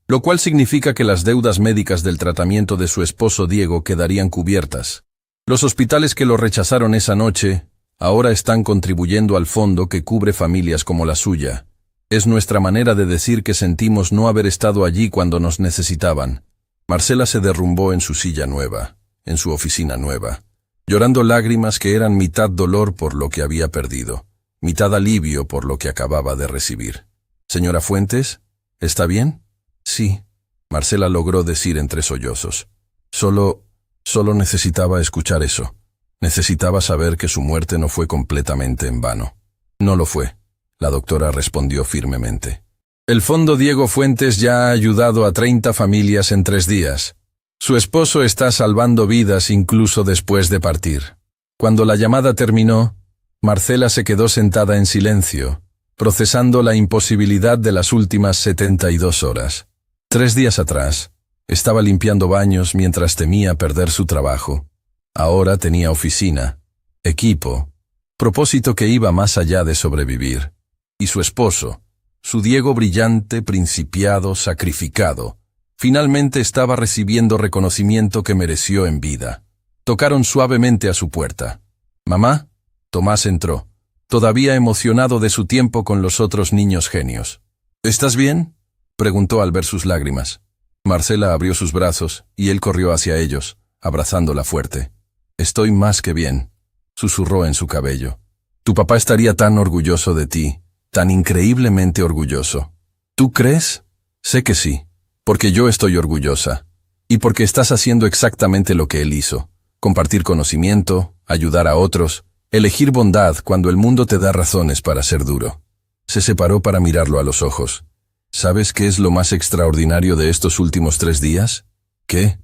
Lo cual significa que las deudas médicas del tratamiento de su esposo Diego quedarían cubiertas. Los hospitales que lo rechazaron esa noche ahora están contribuyendo al fondo que cubre familias como la suya. Es nuestra manera de decir que sentimos no haber estado allí cuando nos necesitaban. Marcela se derrumbó en su silla nueva, en su oficina nueva, llorando lágrimas que eran mitad dolor por lo que había perdido, mitad alivio por lo que acababa de recibir. Señora Fuentes, ¿está bien? Sí, Marcela logró decir entre sollozos. Solo necesitaba escuchar eso. Necesitaba saber que su muerte no fue completamente en vano. No lo fue, la doctora respondió firmemente. El Fondo Diego Fuentes ya ha ayudado a 30 familias en 3 días. Su esposo está salvando vidas incluso después de partir. Cuando la llamada terminó, Marcela se quedó sentada en silencio, procesando la imposibilidad de las últimas 72 horas. 3 días atrás, estaba limpiando baños mientras temía perder su trabajo. Ahora tenía oficina, equipo, propósito que iba más allá de sobrevivir. Y su esposo, su Diego brillante, principiado, sacrificado, finalmente estaba recibiendo reconocimiento que mereció en vida. Tocaron suavemente a su puerta. «Mamá», Tomás entró, todavía emocionado de su tiempo con los otros niños genios. «¿Estás bien?», preguntó al ver sus lágrimas. Marcela abrió sus brazos y él corrió hacia ellos, abrazándola fuerte. «Estoy más que bien», susurró en su cabello. «Tu papá estaría tan orgulloso de ti, tan increíblemente orgulloso». «¿Tú crees?». «Sé que sí, porque yo estoy orgullosa, y porque estás haciendo exactamente lo que él hizo, compartir conocimiento, ayudar a otros, elegir bondad cuando el mundo te da razones para ser duro». Se separó para mirarlo a los ojos. «¿Sabes qué es lo más extraordinario de estos últimos 3 días? ¿Qué?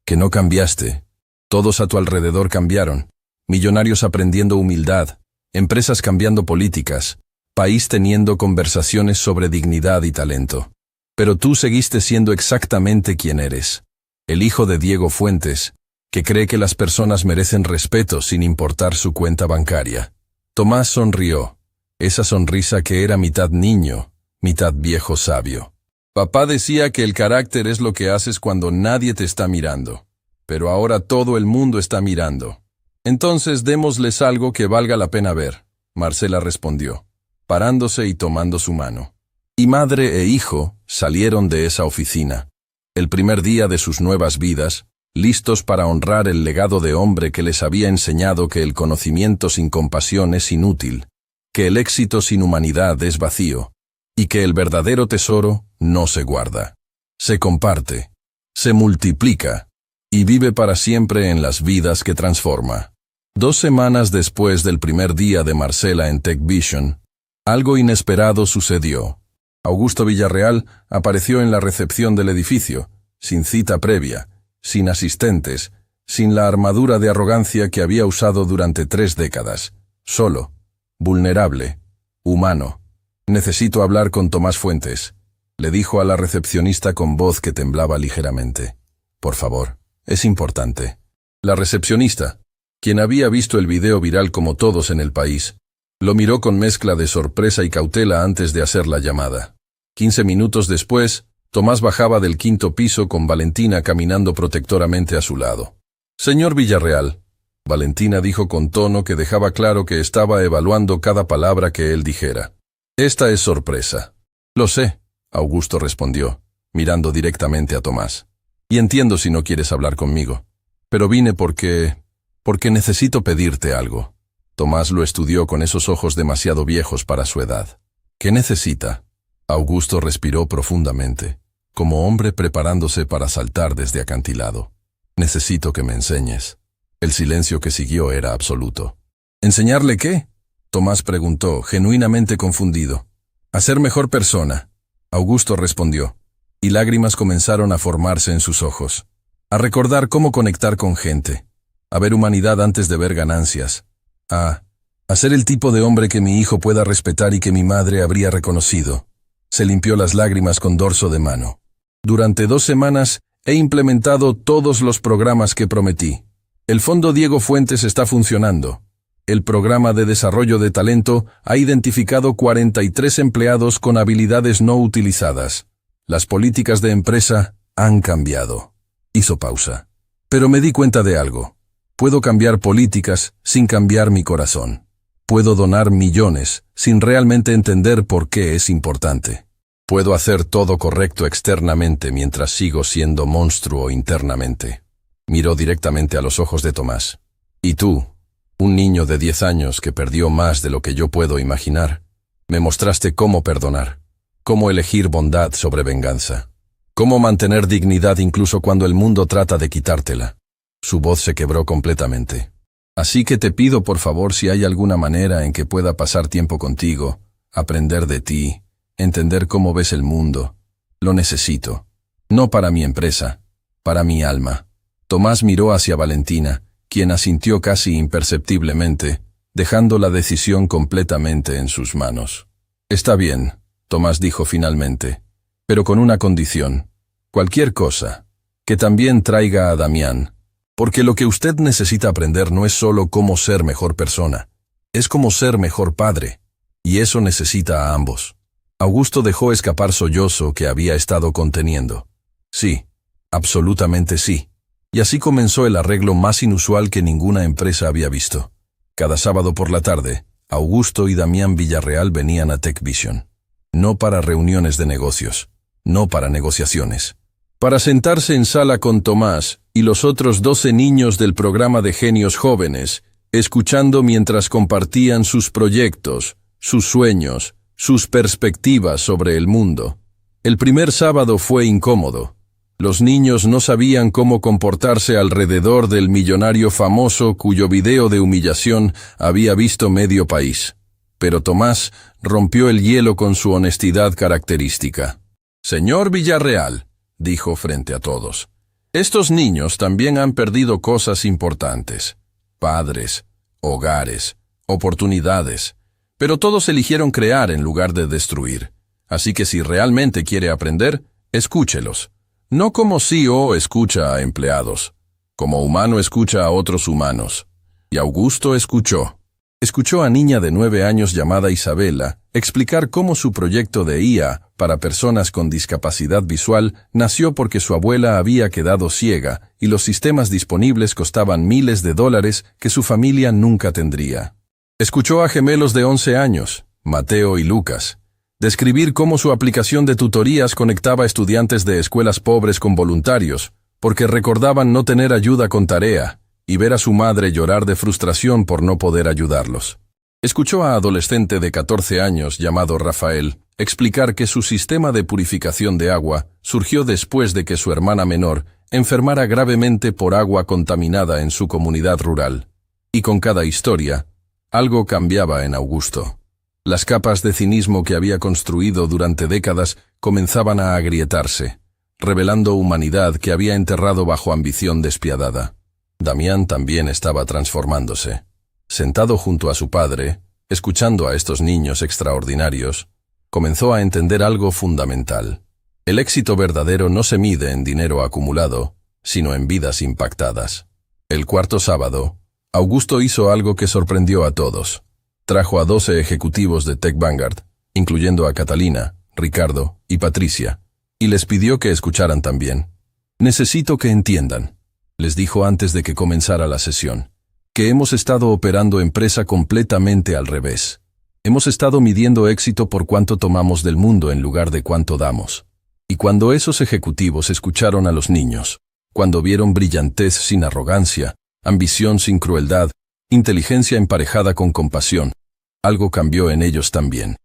Que no cambiaste. Todos a tu alrededor cambiaron. Millonarios aprendiendo humildad, empresas cambiando políticas, país teniendo conversaciones sobre dignidad y talento. Pero tú seguiste siendo exactamente quien eres. El hijo de Diego Fuentes, que cree que las personas merecen respeto sin importar su cuenta bancaria». Tomás sonrió. esa sonrisa que era mitad niño, mitad viejo sabio. Papá decía que el carácter es lo que haces cuando nadie te está mirando, pero ahora todo el mundo está mirando. Entonces démosles algo que valga la pena ver, Marcela respondió, parándose y tomando su mano. Y madre e hijo salieron de esa oficina. El primer día de sus nuevas vidas, listos para honrar el legado de hombre que les había enseñado que el conocimiento sin compasión es inútil, que el éxito sin humanidad es vacío, y que el verdadero tesoro no se guarda. Se comparte, se multiplica, y vive para siempre en las vidas que transforma. 2 semanas después del primer día de Marcela en TechVision, algo inesperado sucedió. Augusto Villarreal apareció en la recepción del edificio, sin cita previa, sin asistentes, sin la armadura de arrogancia que había usado durante 3 décadas. Solo, vulnerable, humano. «Necesito hablar con Tomás Fuentes», le dijo a la recepcionista con voz que temblaba ligeramente. «Por favor, es importante». La recepcionista, quien había visto el video viral como todos en el país, lo miró con mezcla de sorpresa y cautela antes de hacer la llamada. 15 minutos después, Tomás bajaba del 5º piso con Valentina caminando protectoramente a su lado. «Señor Villarreal», Valentina dijo con tono que dejaba claro que estaba evaluando cada palabra que él dijera. «Esta es sorpresa». «Lo sé», Augusto respondió, mirando directamente a Tomás. «Y entiendo si no quieres hablar conmigo. Pero vine porque necesito pedirte algo». Tomás lo estudió con esos ojos demasiado viejos para su edad. «¿Qué necesita?» Augusto respiró profundamente, como hombre preparándose para saltar desde acantilado. «Necesito que me enseñes». El silencio que siguió era absoluto. «¿Enseñarle qué?», Tomás preguntó, genuinamente confundido. «A ser mejor persona», Augusto respondió, y lágrimas comenzaron a formarse en sus ojos. «A recordar cómo conectar con gente, a ver humanidad antes de ver ganancias, a ser el tipo de hombre que mi hijo pueda respetar y que mi madre habría reconocido». Se limpió las lágrimas con dorso de mano. «Durante 2 semanas he implementado todos los programas que prometí. El Fondo Diego Fuentes está funcionando. El programa de desarrollo de talento ha identificado 43 empleados con habilidades no utilizadas. Las políticas de empresa han cambiado». Hizo pausa. «Pero me di cuenta de algo. Puedo cambiar políticas sin cambiar mi corazón. Puedo donar millones sin realmente entender por qué es importante. Puedo hacer todo correcto externamente mientras sigo siendo monstruo internamente». Miró directamente a los ojos de Tomás. «Y tú, un niño de 10 años que perdió más de lo que yo puedo imaginar, me mostraste cómo perdonar, cómo elegir bondad sobre venganza, cómo mantener dignidad incluso cuando el mundo trata de quitártela». Su voz se quebró completamente. «Así que te pido por favor si hay alguna manera en que pueda pasar tiempo contigo, aprender de ti, entender cómo ves el mundo. Lo necesito. No para mi empresa, para mi alma». Tomás miró hacia Valentina, quien asintió casi imperceptiblemente, dejando la decisión completamente en sus manos. «Está bien», Tomás dijo finalmente, «pero con una condición. Cualquier cosa. Que también traiga a Damián. Porque lo que usted necesita aprender no es solo cómo ser mejor persona, es cómo ser mejor padre. Y eso necesita a ambos». Augusto dejó escapar sollozo que había estado conteniendo. «Sí, absolutamente sí». Y así comenzó el arreglo más inusual que ninguna empresa había visto. Cada sábado por la tarde, Augusto y Damián Villarreal venían a TechVision. No para reuniones de negocios, no para negociaciones. Para sentarse en sala con Tomás y los otros 12 niños del programa de genios jóvenes, escuchando mientras compartían sus proyectos, sus sueños, sus perspectivas sobre el mundo. El primer sábado fue incómodo. Los niños no sabían cómo comportarse alrededor del millonario famoso cuyo video de humillación había visto medio país. Pero Tomás rompió el hielo con su honestidad característica. «Señor Villarreal», dijo frente a todos, «estos niños también han perdido cosas importantes. Padres, hogares, oportunidades. Pero todos eligieron crear en lugar de destruir. Así que si realmente quiere aprender, escúchelos. No como CEO escucha a empleados, como humano escucha a otros humanos». Y Augusto escuchó. Escuchó a niña de 9 años llamada Isabela explicar cómo su proyecto de IA para personas con discapacidad visual nació porque su abuela había quedado ciega y los sistemas disponibles costaban miles de dólares que su familia nunca tendría. Escuchó a gemelos de 11 años, Mateo y Lucas, describir cómo su aplicación de tutorías conectaba estudiantes de escuelas pobres con voluntarios, porque recordaban no tener ayuda con tarea, y ver a su madre llorar de frustración por no poder ayudarlos. Escuchó a adolescente de 14 años llamado Rafael explicar que su sistema de purificación de agua surgió después de que su hermana menor enfermara gravemente por agua contaminada en su comunidad rural. Y con cada historia, algo cambiaba en Augusto. Las capas de cinismo que había construido durante décadas comenzaban a agrietarse, revelando humanidad que había enterrado bajo ambición despiadada. Damián también estaba transformándose. Sentado junto a su padre, escuchando a estos niños extraordinarios, comenzó a entender algo fundamental. El éxito verdadero no se mide en dinero acumulado, sino en vidas impactadas. El cuarto sábado, Augusto hizo algo que sorprendió a todos. Trajo a 12 ejecutivos de Tech Vanguard, incluyendo a Catalina, Ricardo y Patricia, y les pidió que escucharan también. «Necesito que entiendan», les dijo antes de que comenzara la sesión, que hemos estado operando empresa completamente al revés. Hemos estado midiendo éxito por cuánto tomamos del mundo en lugar de cuánto damos. Y cuando esos ejecutivos escucharon a los niños, cuando vieron brillantez sin arrogancia, ambición sin crueldad, inteligencia emparejada con compasión, algo cambió en ellos también.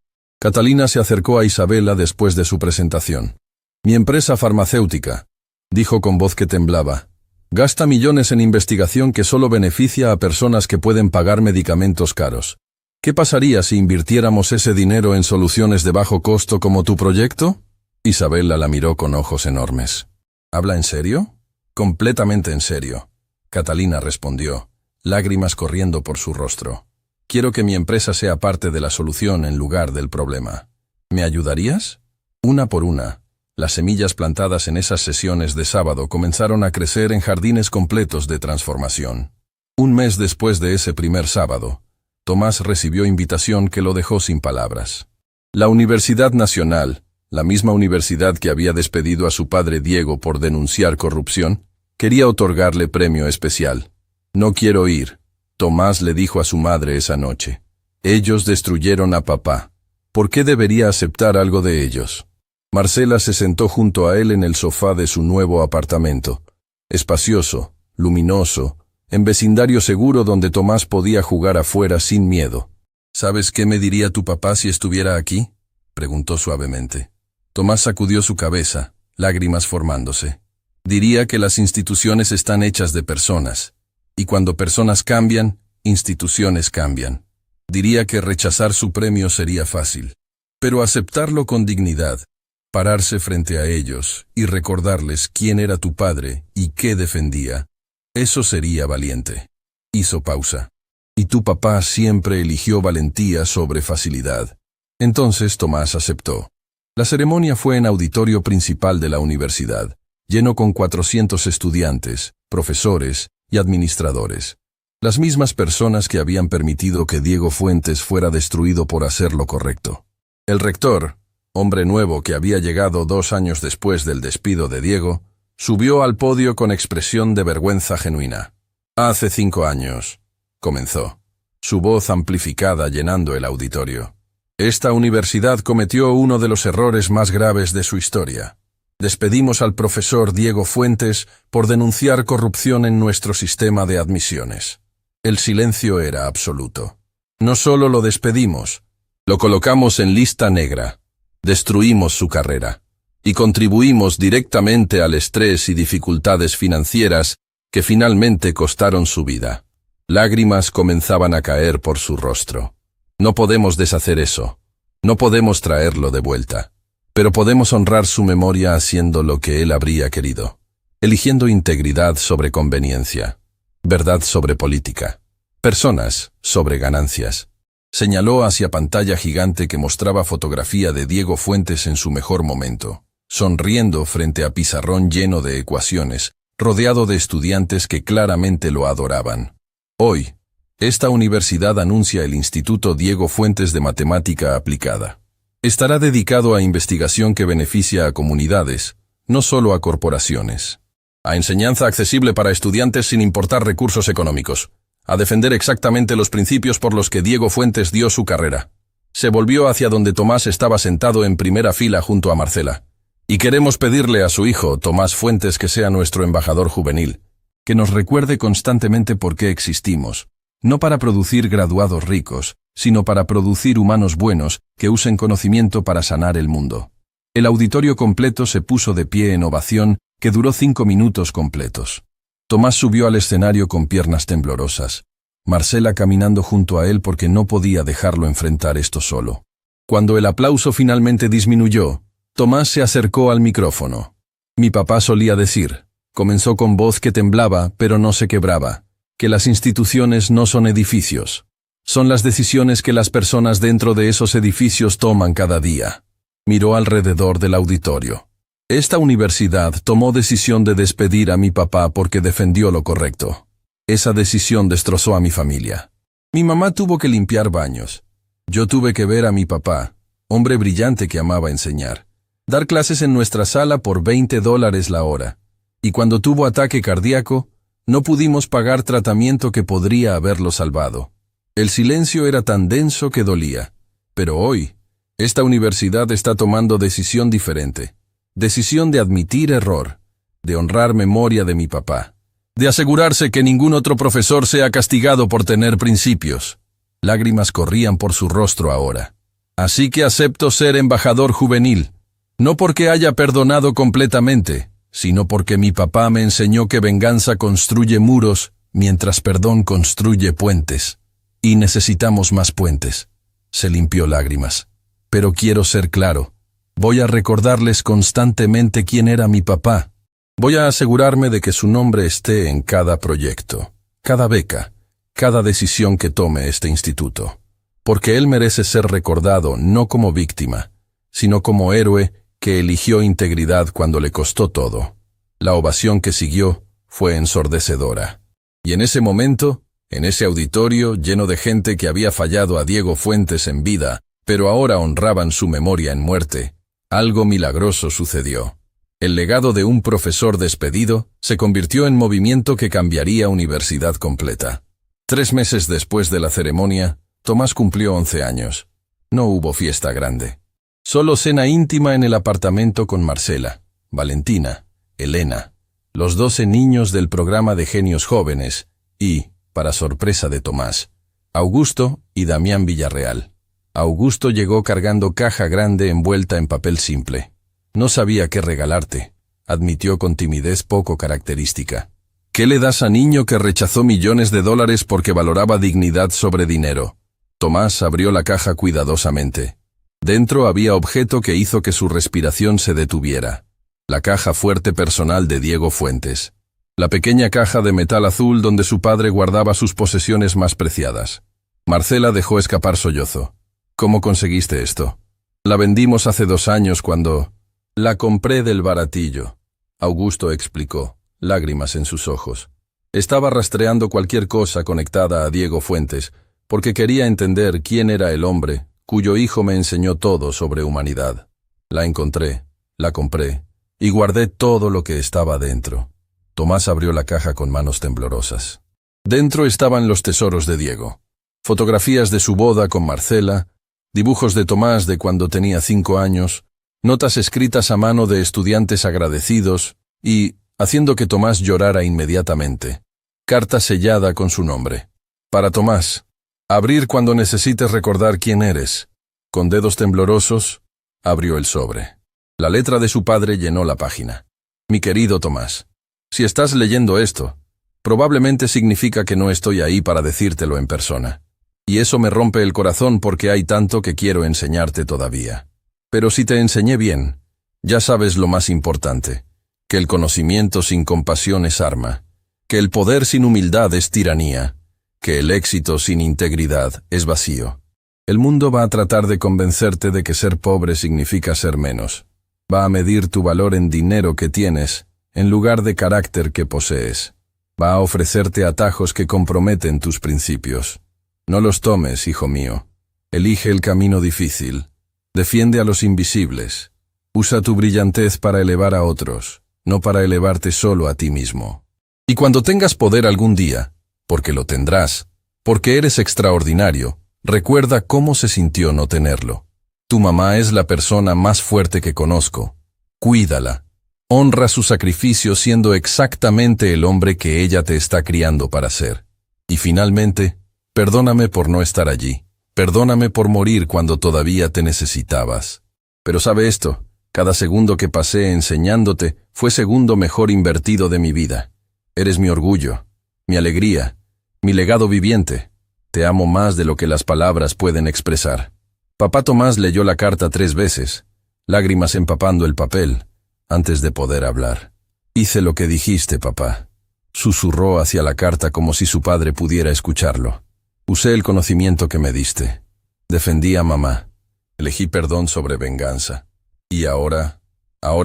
Catalina se acercó a Isabela después de su presentación. «Mi empresa farmacéutica», dijo con voz que temblaba, «gasta millones en investigación que solo beneficia a personas que pueden pagar medicamentos caros. ¿Qué pasaría si invirtiéramos ese dinero en soluciones de bajo costo como tu proyecto?» Isabela la miró con ojos enormes. «¿Habla en serio?» «Completamente en serio», Catalina respondió, lágrimas corriendo por su rostro. «Quiero que mi empresa sea parte de la solución en lugar del problema. ¿Me ayudarías?» Una por una, las semillas plantadas en esas sesiones de sábado comenzaron a crecer en jardines completos de transformación. Un mes después de ese primer sábado, Tomás recibió invitación que lo dejó sin palabras. La Universidad Nacional, la misma universidad que había despedido a su padre Diego por denunciar corrupción, quería otorgarle premio especial. «No quiero ir», Tomás le dijo a su madre esa noche. «Ellos destruyeron a papá. ¿Por qué debería aceptar algo de ellos?» Marcela se sentó junto a él en el sofá de su nuevo apartamento. Espacioso, luminoso, en vecindario seguro donde Tomás podía jugar afuera sin miedo. «¿Sabes qué me diría tu papá si estuviera aquí?», preguntó suavemente. Tomás sacudió su cabeza, lágrimas formándose. «Diría que las instituciones están hechas de personas, y cuando personas cambian, instituciones cambian. Diría que rechazar su premio sería fácil, pero aceptarlo con dignidad, pararse frente a ellos y recordarles quién era tu padre y qué defendía, eso sería valiente». Hizo pausa. «Y tu papá siempre eligió valentía sobre facilidad». Entonces Tomás aceptó. La ceremonia fue en auditorio principal de la universidad, lleno con 400 estudiantes, profesores y administradores. Las mismas personas que habían permitido que Diego Fuentes fuera destruido por hacer lo correcto. El rector, hombre nuevo que había llegado 2 años después del despido de Diego, subió al podio con expresión de vergüenza genuina. «Hace 5 años», comenzó, su voz amplificada llenando el auditorio. «Esta universidad cometió uno de los errores más graves de su historia. Despedimos al profesor Diego Fuentes por denunciar corrupción en nuestro sistema de admisiones. El silencio era absoluto. No solo lo despedimos, lo colocamos en lista negra, destruimos su carrera y contribuimos directamente al estrés y dificultades financieras que finalmente costaron su vida». Lágrimas comenzaban a caer por su rostro. «No podemos deshacer eso, no podemos traerlo de vuelta, pero podemos honrar su memoria haciendo lo que él habría querido, eligiendo integridad sobre conveniencia, verdad sobre política, personas sobre ganancias». Señaló hacia pantalla gigante que mostraba fotografía de Diego Fuentes en su mejor momento, sonriendo frente a pizarrón lleno de ecuaciones, rodeado de estudiantes que claramente lo adoraban. Hoy, Esta universidad anuncia el Instituto Diego Fuentes de Matemática Aplicada. Estará dedicado a investigación que beneficia a comunidades, no solo a corporaciones. A enseñanza accesible para estudiantes sin importar recursos económicos. A defender exactamente los principios por los que Diego Fuentes dio su carrera. Se volvió hacia donde Tomás estaba sentado en primera fila junto a Marcela. Y queremos pedirle a su hijo, Tomás Fuentes, que sea nuestro embajador juvenil, que nos recuerde constantemente por qué existimos, no para producir graduados ricos, sino para producir humanos buenos que usen conocimiento para sanar el mundo. El auditorio completo se puso de pie en ovación que duró 5 minutos completos. Tomás subió al escenario con piernas temblorosas, Marcela caminando junto a él porque no podía dejarlo enfrentar esto solo. Cuando el aplauso finalmente disminuyó, Tomás se acercó al micrófono. Mi papá solía decir, comenzó con voz que temblaba pero no se quebraba, que las instituciones no son edificios. Son las decisiones que las personas dentro de esos edificios toman cada día. Miró alrededor del auditorio. Esta universidad tomó decisión de despedir a mi papá porque defendió lo correcto. Esa decisión destrozó a mi familia. Mi mamá tuvo que limpiar baños. Yo tuve que ver a mi papá, hombre brillante que amaba enseñar, dar clases en nuestra sala por $20 la hora. Y cuando tuvo ataque cardíaco, no pudimos pagar tratamiento que podría haberlo salvado. El silencio era tan denso que dolía. Pero hoy, esta universidad está tomando decisión diferente. Decisión de admitir error, de honrar memoria de mi papá, de asegurarse que ningún otro profesor sea castigado por tener principios. Lágrimas corrían por su rostro ahora. Así que acepto ser embajador juvenil, no porque haya perdonado completamente, sino porque mi papá me enseñó que venganza construye muros, mientras perdón construye puentes. Y necesitamos más puentes. Se limpió lágrimas. Pero quiero ser claro. Voy a recordarles constantemente quién era mi papá. Voy a asegurarme de que su nombre esté en cada proyecto, cada beca, cada decisión que tome este instituto. Porque él merece ser recordado no como víctima, sino como héroe que eligió integridad cuando le costó todo. La ovación que siguió fue ensordecedora. Y en ese momento, en ese auditorio lleno de gente que había fallado a Diego Fuentes en vida, pero ahora honraban su memoria en muerte, algo milagroso sucedió. El legado de un profesor despedido se convirtió en movimiento que cambiaría universidad completa. 3 meses después de la ceremonia, Tomás cumplió 11 años. No hubo fiesta grande. Solo cena íntima en el apartamento con Marcela, Valentina, Elena, los 12 niños del programa de Genios Jóvenes y, para sorpresa de Tomás, Augusto y Damián Villarreal. Augusto llegó cargando caja grande envuelta en papel simple. No sabía qué regalarte, admitió con timidez poco característica. ¿Qué le das a niño que rechazó millones de dólares porque valoraba dignidad sobre dinero? Tomás abrió la caja cuidadosamente. Dentro había objeto que hizo que su respiración se detuviera. La caja fuerte personal de Diego Fuentes. La pequeña caja de metal azul donde su padre guardaba sus posesiones más preciadas. Marcela dejó escapar sollozo. ¿Cómo conseguiste esto? La vendimos hace 2 años cuando... La compré del baratillo. Augusto explicó, lágrimas en sus ojos. Estaba rastreando cualquier cosa conectada a Diego Fuentes, porque quería entender quién era el hombre cuyo hijo me enseñó todo sobre humanidad. La encontré, la compré, y guardé todo lo que estaba dentro. Tomás abrió la caja con manos temblorosas. Dentro estaban los tesoros de Diego. Fotografías de su boda con Marcela, dibujos de Tomás de cuando tenía 5 años, notas escritas a mano de estudiantes agradecidos y, haciendo que Tomás llorara inmediatamente, carta sellada con su nombre. Para Tomás, abrir cuando necesites recordar quién eres. Con dedos temblorosos, abrió el sobre. La letra de su padre llenó la página. Mi querido Tomás, si estás leyendo esto, probablemente significa que no estoy ahí para decírtelo en persona. Y eso me rompe el corazón porque hay tanto que quiero enseñarte todavía. Pero si te enseñé bien, ya sabes lo más importante, que el conocimiento sin compasión es arma, que el poder sin humildad es tiranía, que el éxito sin integridad es vacío. El mundo va a tratar de convencerte de que ser pobre significa ser menos. Va a medir tu valor en dinero que tienes, en lugar de carácter que posees. Va a ofrecerte atajos que comprometen tus principios. No los tomes, hijo mío. Elige el camino difícil. Defiende a los invisibles. Usa tu brillantez para elevar a otros, no para elevarte solo a ti mismo. Y cuando tengas poder algún día, porque lo tendrás, porque eres extraordinario, recuerda cómo se sintió no tenerlo. Tu mamá es la persona más fuerte que conozco. Cuídala. Honra su sacrificio siendo exactamente el hombre que ella te está criando para ser. Y finalmente, perdóname por no estar allí. Perdóname por morir cuando todavía te necesitabas. Pero sabe esto, cada segundo que pasé enseñándote fue segundo mejor invertido de mi vida. Eres mi orgullo, mi alegría, mi legado viviente. Te amo más de lo que las palabras pueden expresar. Papá Tomás leyó la carta 3 veces, lágrimas empapando el papel, antes de poder hablar. Hice lo que dijiste, papá. Susurró hacia la carta como si su padre pudiera escucharlo. Usé el conocimiento que me diste. Defendí a mamá. Elegí perdón sobre venganza. Y ahora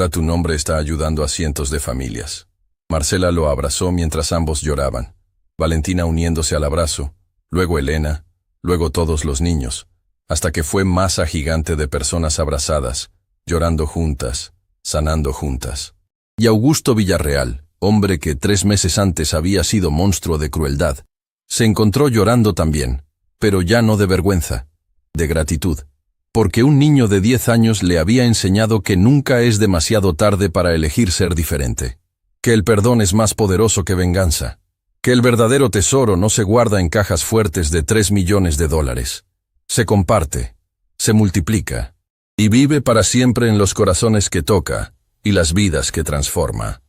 tu nombre está ayudando a cientos de familias. Marcela lo abrazó mientras ambos lloraban. Valentina uniéndose al abrazo, luego Elena, luego todos los niños, hasta que fue masa gigante de personas abrazadas, llorando juntas, sanando juntas. Y Augusto Villarreal, hombre que 3 meses antes había sido monstruo de crueldad, se encontró llorando también, pero ya no de vergüenza, de gratitud, porque un niño de 10 años le había enseñado que nunca es demasiado tarde para elegir ser diferente, que el perdón es más poderoso que venganza, que el verdadero tesoro no se guarda en cajas fuertes de 3 millones de dólares, se comparte, se multiplica, y vive para siempre en los corazones que toca y las vidas que transforma.